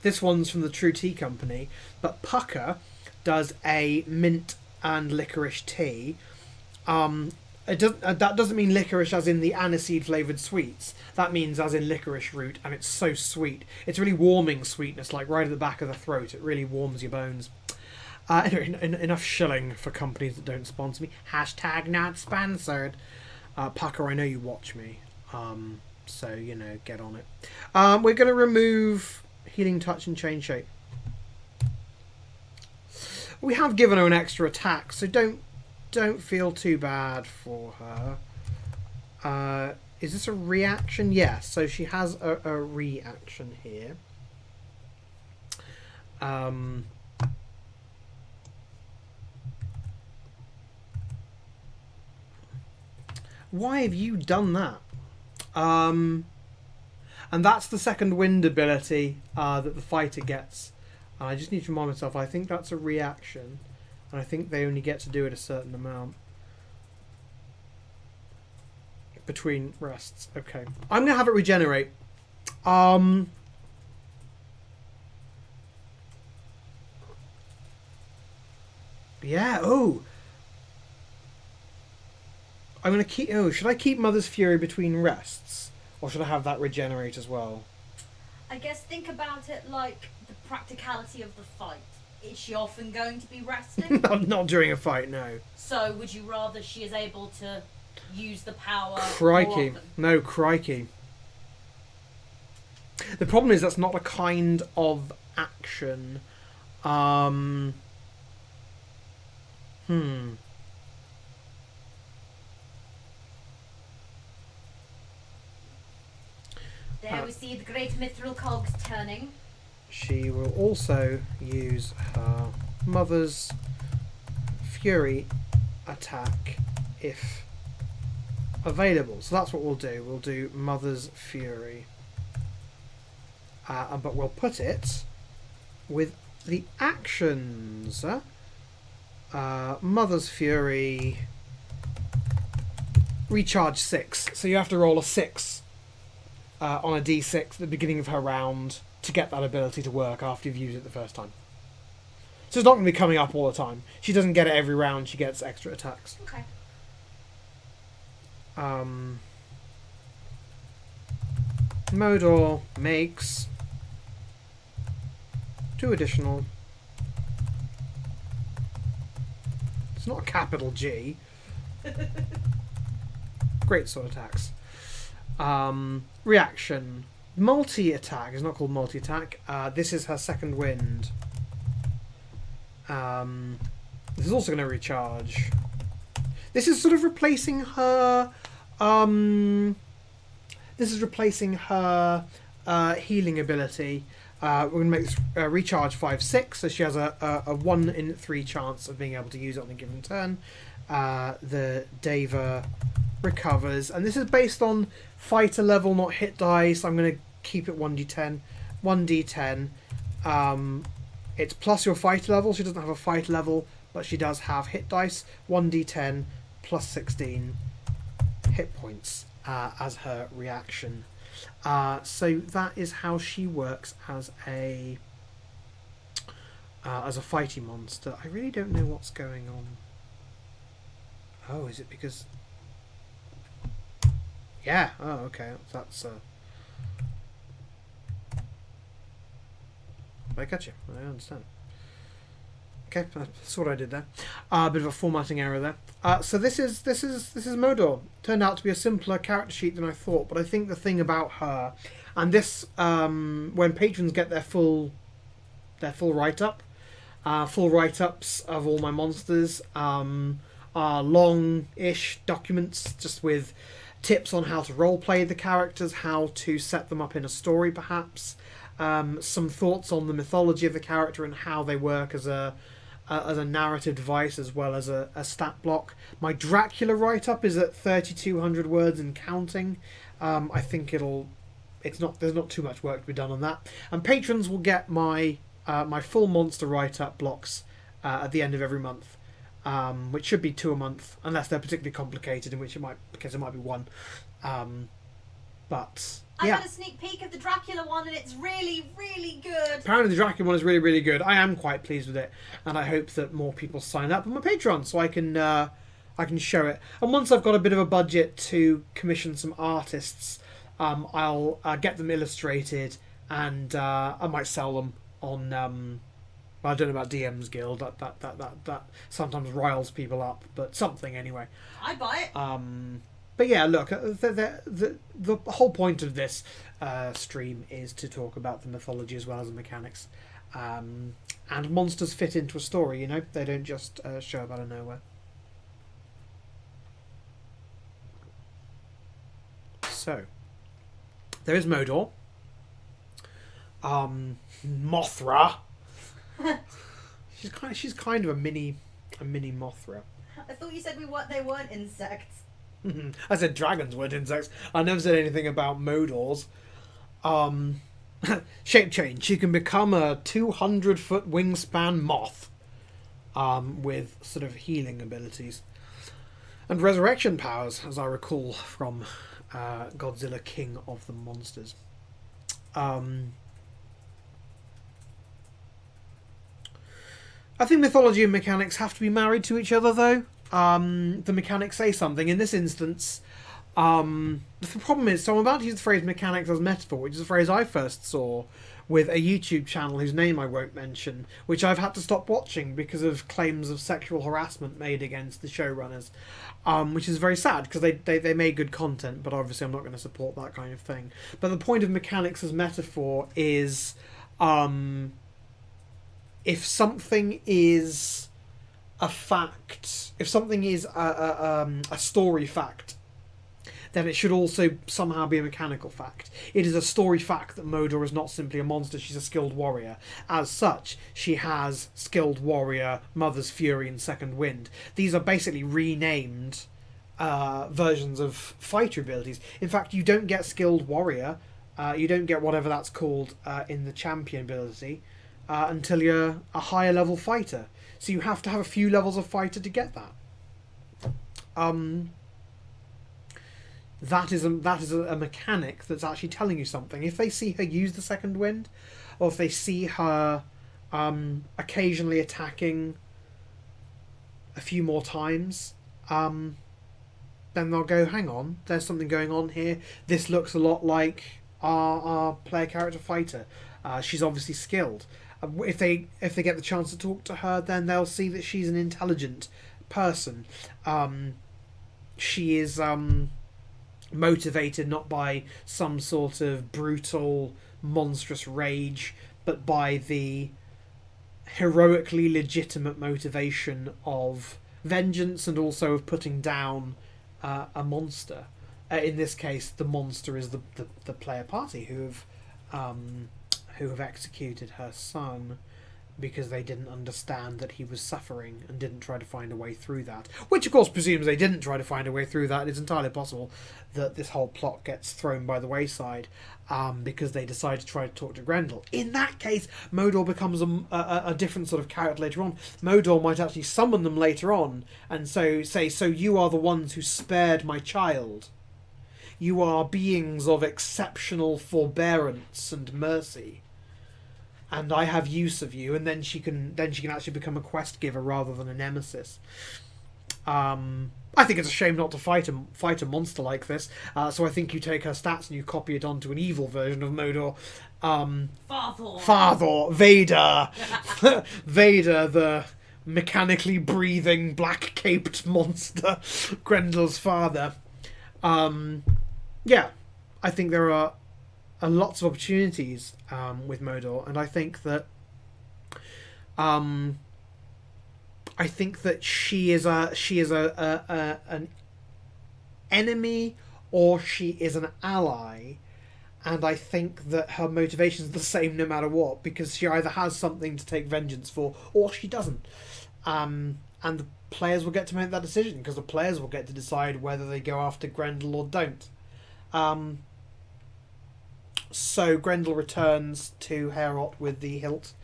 This one's from the True Tea Company, but Pucker does a mint and licorice tea. That doesn't mean licorice as in the aniseed flavoured sweets. That means as in licorice root, and it's so sweet. It's really warming sweetness, like right at the back of the throat. It really warms your bones. Anyway, enough shilling for companies that don't sponsor me. # not sponsored. Pucker, I know you watch me. So, you know, get on it. We're going to remove Healing Touch and Chain Shape. We have given her an extra attack, so don't feel too bad for her. Is this a reaction? Yes, so she has a reaction here. Why have you done that? And that's the second wind ability that the fighter gets. I just need to remind myself, I think that's a reaction. And I think they only get to do it a certain amount. Between rests. Okay. I'm going to have it regenerate. Yeah, oh. I'm going to keep... Oh, should I keep Mother's Fury between rests? Or should I have that regenerate as well? I guess think about it like the practicality of the fight. Is she often going to be resting? Not during a fight, no. So would you rather she is able to use the power Crikey. more often? No, crikey. The problem is that's not a kind of action. There we see the great mithril cogs turning. She will also use her Mother's Fury attack if available. So that's what we'll do. We'll do Mother's Fury. But we'll put it with the actions. Mother's Fury. Recharge 6. So you have to roll a 6 on a d6 at the beginning of her round to get that ability to work after you've used it the first time. So it's not going to be coming up all the time. She doesn't get it every round, she gets extra attacks. Okay. Modor makes 2 additional. It's not a capital G. Great sword attacks. Reaction. Multi-attack. It's not called multi-attack. This is her second wind. This is also going to recharge. This is sort of replacing her... this is replacing her healing ability. We're going to make this recharge 5/6, so she has a 1 in 3 chance of being able to use it on a given turn. The Deva recovers, and this is based on fighter level, not hit dice. I'm going to keep it 1d10. 1d10. It's plus your fighter level. She doesn't have a fighter level, but she does have hit dice. 1d10 plus 16 hit points as her reaction. So that is how she works as a fighting monster. I really don't know what's going on. Oh, is it because... Yeah, oh, okay. That's... I catch you. I understand. Okay, that's what I did there. A bit of a formatting error there. So this is Modor. Turned out to be a simpler character sheet than I thought, but I think the thing about her, and this when patrons get their full write-up, full write-ups of all my monsters are long-ish documents just with tips on how to roleplay the characters, how to set them up in a story perhaps, some thoughts on the mythology of the character and how they work as a narrative device as well as a stat block. My Dracula write-up is at 3,200 words and counting. I think there's not too much work to be done on that. And patrons will get my full monster write-up blocks at the end of every month, which should be 2 a month, unless they're particularly complicated, in which it might be 1. But I yeah. had a sneak peek of the Dracula one, and it's really, really good. Apparently the Dracula one is really, really good. I am quite pleased with it, and I hope that more people sign up on my Patreon so I can show it. And once I've got a bit of a budget to commission some artists, I'll get them illustrated, and I might sell them on. I don't know about DM's Guild. That sometimes riles people up, but something anyway. I'd buy it. But yeah, look, the whole point of this stream is to talk about the mythology as well as the mechanics. And monsters fit into a story, you know? They don't just show up out of nowhere. So, there is Modor. Mothra. she's kind of a mini Mothra. I thought you said they weren't insects. I said dragons weren't insects. I never said anything about Modors. Shape change. She can become a 200-foot wingspan moth with sort of healing abilities. And resurrection powers, as I recall from Godzilla King of the Monsters. I think mythology and mechanics have to be married to each other, though. The mechanics say something. In this instance, the problem is, so I'm about to use the phrase mechanics as metaphor, which is a phrase I first saw with a YouTube channel whose name I won't mention, which I've had to stop watching because of claims of sexual harassment made against the showrunners, which is very sad because they made good content, but obviously I'm not going to support that kind of thing. But the point of mechanics as metaphor is... if something is a fact, if something is a story fact, then it should also somehow be a mechanical fact. It is a story fact that Modor is not simply a monster, she's a skilled warrior. As such, she has skilled warrior, Mother's Fury, and Second Wind. These are basically renamed versions of fighter abilities. In fact, you don't get skilled warrior, you don't get whatever that's called in the champion ability, until you're a higher level fighter. So you have to have a few levels of fighter to get that. That is a mechanic that's actually telling you something. If they see her use the Second Wind, or if they see her occasionally attacking a few more times, then they'll go, hang on, there's something going on here. This looks a lot like our player character fighter. She's obviously skilled. If they get the chance to talk to her, then they'll see that she's an intelligent person. She is motivated not by some sort of brutal, monstrous rage, but by the heroically legitimate motivation of vengeance and also of putting down a monster. In this case, the monster is the player party who have executed her son because they didn't understand that he was suffering and didn't try to find a way through that. Which, of course, presumes they didn't try to find a way through that. It's entirely possible that this whole plot gets thrown by the wayside because they decide to try to talk to Grendel. In that case, Modor becomes a different sort of character later on. Modor might actually summon them later on and so say, so you are the ones who spared my child. You are beings of exceptional forbearance and mercy. And I have use of you, and then she can actually become a quest giver rather than a nemesis. I think it's a shame not to fight a monster like this. So I think you take her stats and you copy it onto an evil version of Modor. Farthor, Vader, Vader, the mechanically breathing black-caped monster, Grendel's father. Yeah, I think there are lots of opportunities with Modor, and I think that she is an enemy or she is an ally, and I think that her motivation is the same no matter what, because she either has something to take vengeance for or she doesn't, and the players will get to make that decision, because the players will get to decide whether they go after Grendel or don't. So Grendel returns to Heorot with the hilt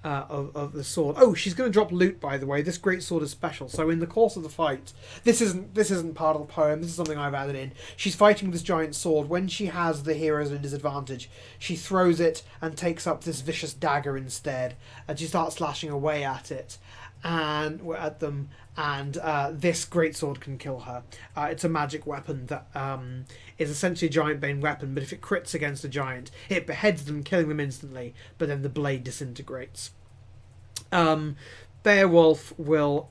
of the sword. Oh, she's going to drop loot, by the way. This great sword is special. So in the course of the fight, this isn't part of the poem. This is something I've added in. She's fighting with this giant sword. When she has the heroes at a disadvantage, she throws it and takes up this vicious dagger instead, and she starts slashing away at it and at them. And this greatsword can kill her. It's a magic weapon that is essentially a giant bane weapon, but if it crits against a giant, it beheads them, killing them instantly, but then the blade disintegrates. Beowulf will...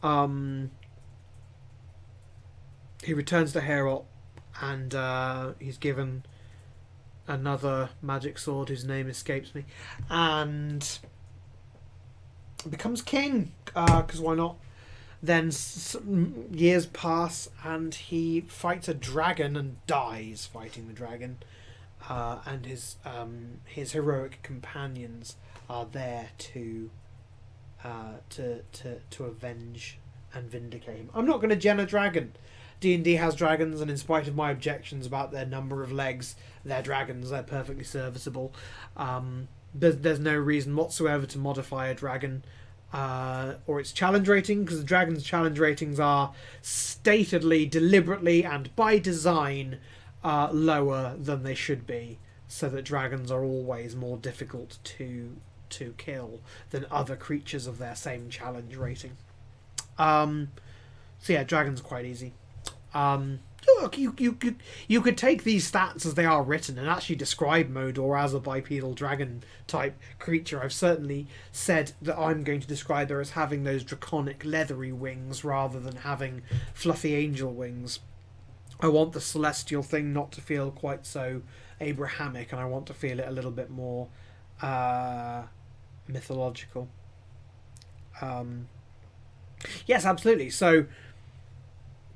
he returns to Heorot, and he's given another magic sword whose name escapes me, and becomes king, because why not? Then years pass, and he fights a dragon and dies fighting the dragon. And his heroic companions are there to avenge and vindicate him. I'm not going to gen a dragon. D&D has dragons, and in spite of my objections about their number of legs, they're dragons. They're perfectly serviceable. There's no reason whatsoever to modify a dragon or its challenge rating, because the dragon's challenge ratings are statedly, deliberately, and by design lower than they should be, so that dragons are always more difficult to kill than other creatures of their same challenge rating. So yeah, dragons are quite easy. Look, you could take these stats as they are written and actually describe Modor as a bipedal dragon type creature. I've certainly said that I'm going to describe her as having those draconic leathery wings rather than having fluffy angel wings. I want the celestial thing not to feel quite so Abrahamic, and I want to feel it a little bit more mythological. Yes, absolutely. So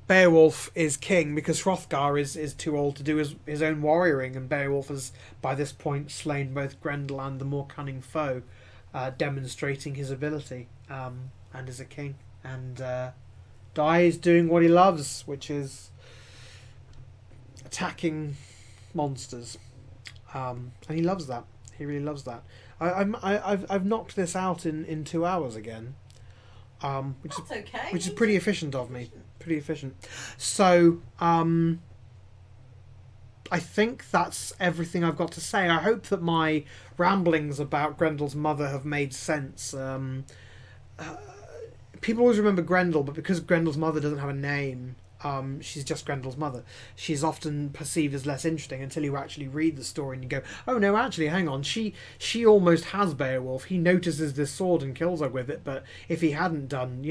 Beowulf is king because Hrothgar is too old to do his own warrioring, and Beowulf has by this point slain both Grendel and the more cunning foe, demonstrating his ability, and is a king, and dies doing what he loves, which is attacking monsters, and he loves that. He really loves that. I've knocked this out in 2 hours again, which is pretty efficient of me. Pretty efficient. So I think that's everything I've got to say. I hope that my ramblings about Grendel's mother have made sense. People always remember Grendel, but because Grendel's mother doesn't have a name, she's just Grendel's mother. She's often perceived as less interesting until you actually read the story and you go, oh no, actually, hang on, she almost has Beowulf. He notices this sword and kills her with it, but if he hadn't done,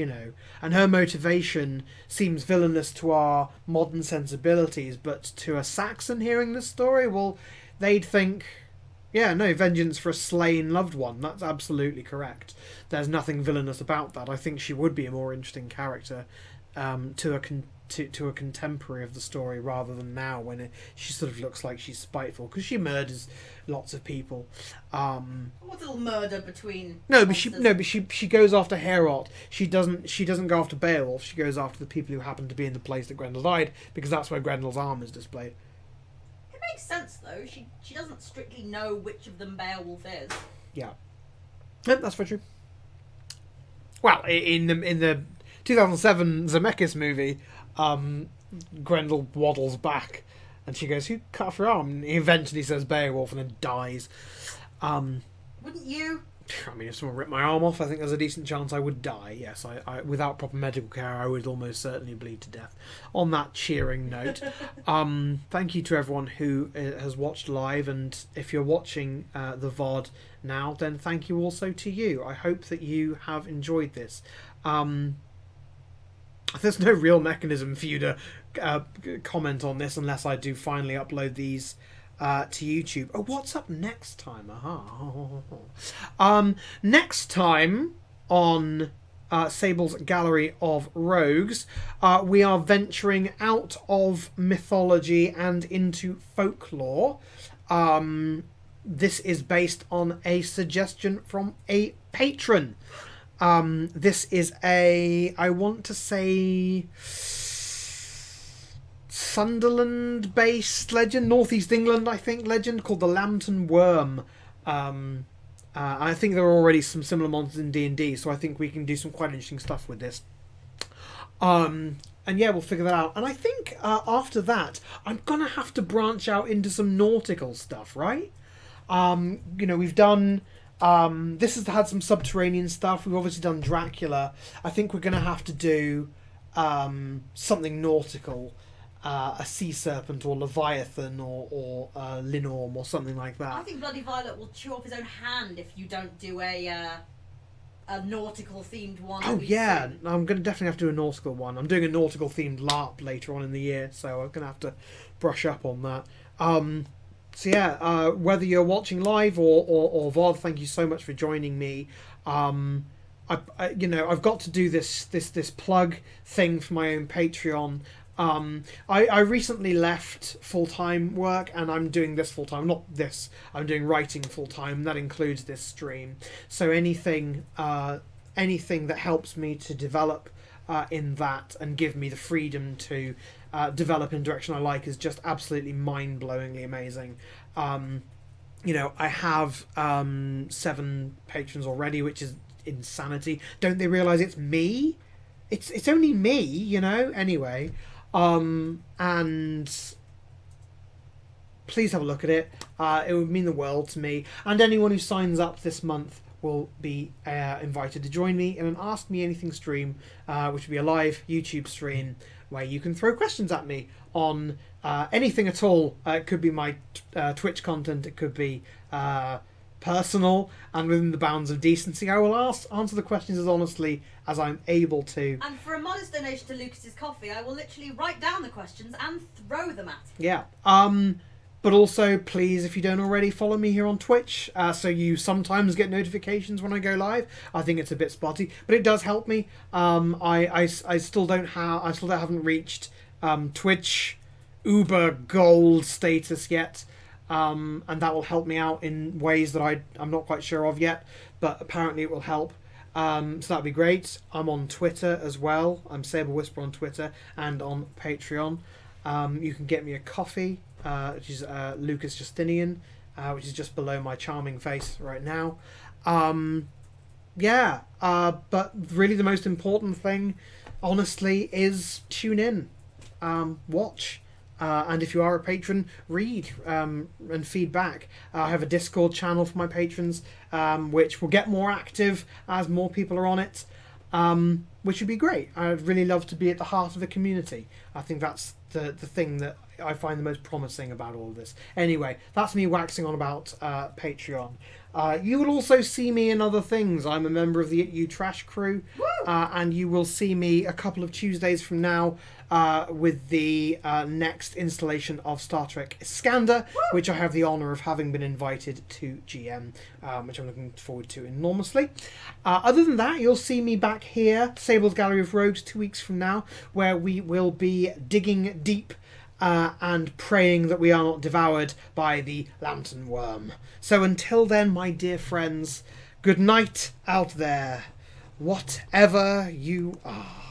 and her motivation seems villainous to our modern sensibilities, but to a Saxon hearing this story, well, they'd think, yeah, no, vengeance for a slain loved one. That's absolutely correct. There's nothing villainous about that. I think she would be a more interesting character to a contemporary of the story rather than now, when she sort of looks like she's spiteful because she murders lots of people. What little murder between? But she goes after Heorot. She doesn't go after Beowulf. She goes after the people who happen to be in the place that Grendel died, because that's where Grendel's arm is displayed. It makes sense though. She doesn't strictly know which of them Beowulf is. Yeah, that's very true. Well, in the 2007 Zemeckis movie, Grendel waddles back and she goes, who cut off your arm? And he eventually says Beowulf and then dies. Wouldn't you? I mean, if someone ripped my arm off, I think there's a decent chance I would die. Yes, I without proper medical care, I would almost certainly bleed to death. On that cheering note, thank you to everyone who has watched live, and if you're watching the VOD now, then thank you also to you. I hope that you have enjoyed this. There's no real mechanism for you to comment on this unless I do finally upload these to YouTube. Oh, what's up next time? Next time on Sable's Gallery of Rogues, we are venturing out of mythology and into folklore. This is based on a suggestion from a patron. This is I want to say, Sunderland-based legend, Northeast England, I think, legend called the Lambton Worm. I think there are already some similar monsters in D&D, so I think we can do some quite interesting stuff with this. And yeah, we'll figure that out. And I think after that, I'm gonna have to branch out into some nautical stuff, right? We've done. This has had some subterranean stuff. We've obviously done Dracula. I think we're going to have to do something nautical, a sea serpent or Leviathan or Linorm or something like that. I think Bloody Violet will chew off his own hand if you don't do a nautical themed one. Oh yeah, I'm going to definitely have to do a nautical one. I'm doing a nautical themed LARP later on in the year, so I'm going to have to brush up on that. So yeah, whether you're watching live or VOD, thank you so much for joining me. I've got to do this plug thing for my own Patreon. I recently left full-time work and I'm doing this full-time. Not this. I'm doing writing full-time. That includes this stream. So anything that helps me to develop in that and give me the freedom to develop in a direction I like is just absolutely mind-blowingly amazing. I have 7 patrons already, which is insanity. Don't they realise it's me? It's only me, Anyway, and please have a look at it. It would mean the world to me. And anyone who signs up this month will be invited to join me in an Ask Me Anything stream, which will be a live YouTube stream where you can throw questions at me on anything at all. It could be my Twitch content, it could be personal, and within the bounds of decency. I will answer the questions as honestly as I'm able to. And for a modest donation to Lucas's coffee, I will literally write down the questions and throw them at him. Yeah. But also, please, if you don't already, follow me here on Twitch, so you sometimes get notifications when I go live. I think it's a bit spotty, but it does help me. I still haven't reached Twitch Uber Gold status yet, and that will help me out in ways that I'm not quite sure of yet, but apparently it will help. So that'd be great. I'm on Twitter as well. I'm Sable Whisper on Twitter and on Patreon. You can get me a coffee, which is Lucas Justinian, which is just below my charming face right now. But really the most important thing, honestly, is tune in, watch, and if you are a patron, read and feedback. I have a Discord channel for my patrons, which will get more active as more people are on it, which would be great. I'd really love to be at the heart of the community. I think that's the thing that I find the most promising about all of this. Anyway, that's me waxing on about Patreon. You will also see me in other things. I'm a member of the You Trash crew, and you will see me a couple of Tuesdays from now with the next installation of Star Trek Iskander, which I have the honour of having been invited to GM, which I'm looking forward to enormously. Other than that, you'll see me back here, Sable's Gallery of Rogues, 2 weeks from now, where we will be digging deep and praying that we are not devoured by the lantern worm. So until then, my dear friends, good night out there, whatever you are.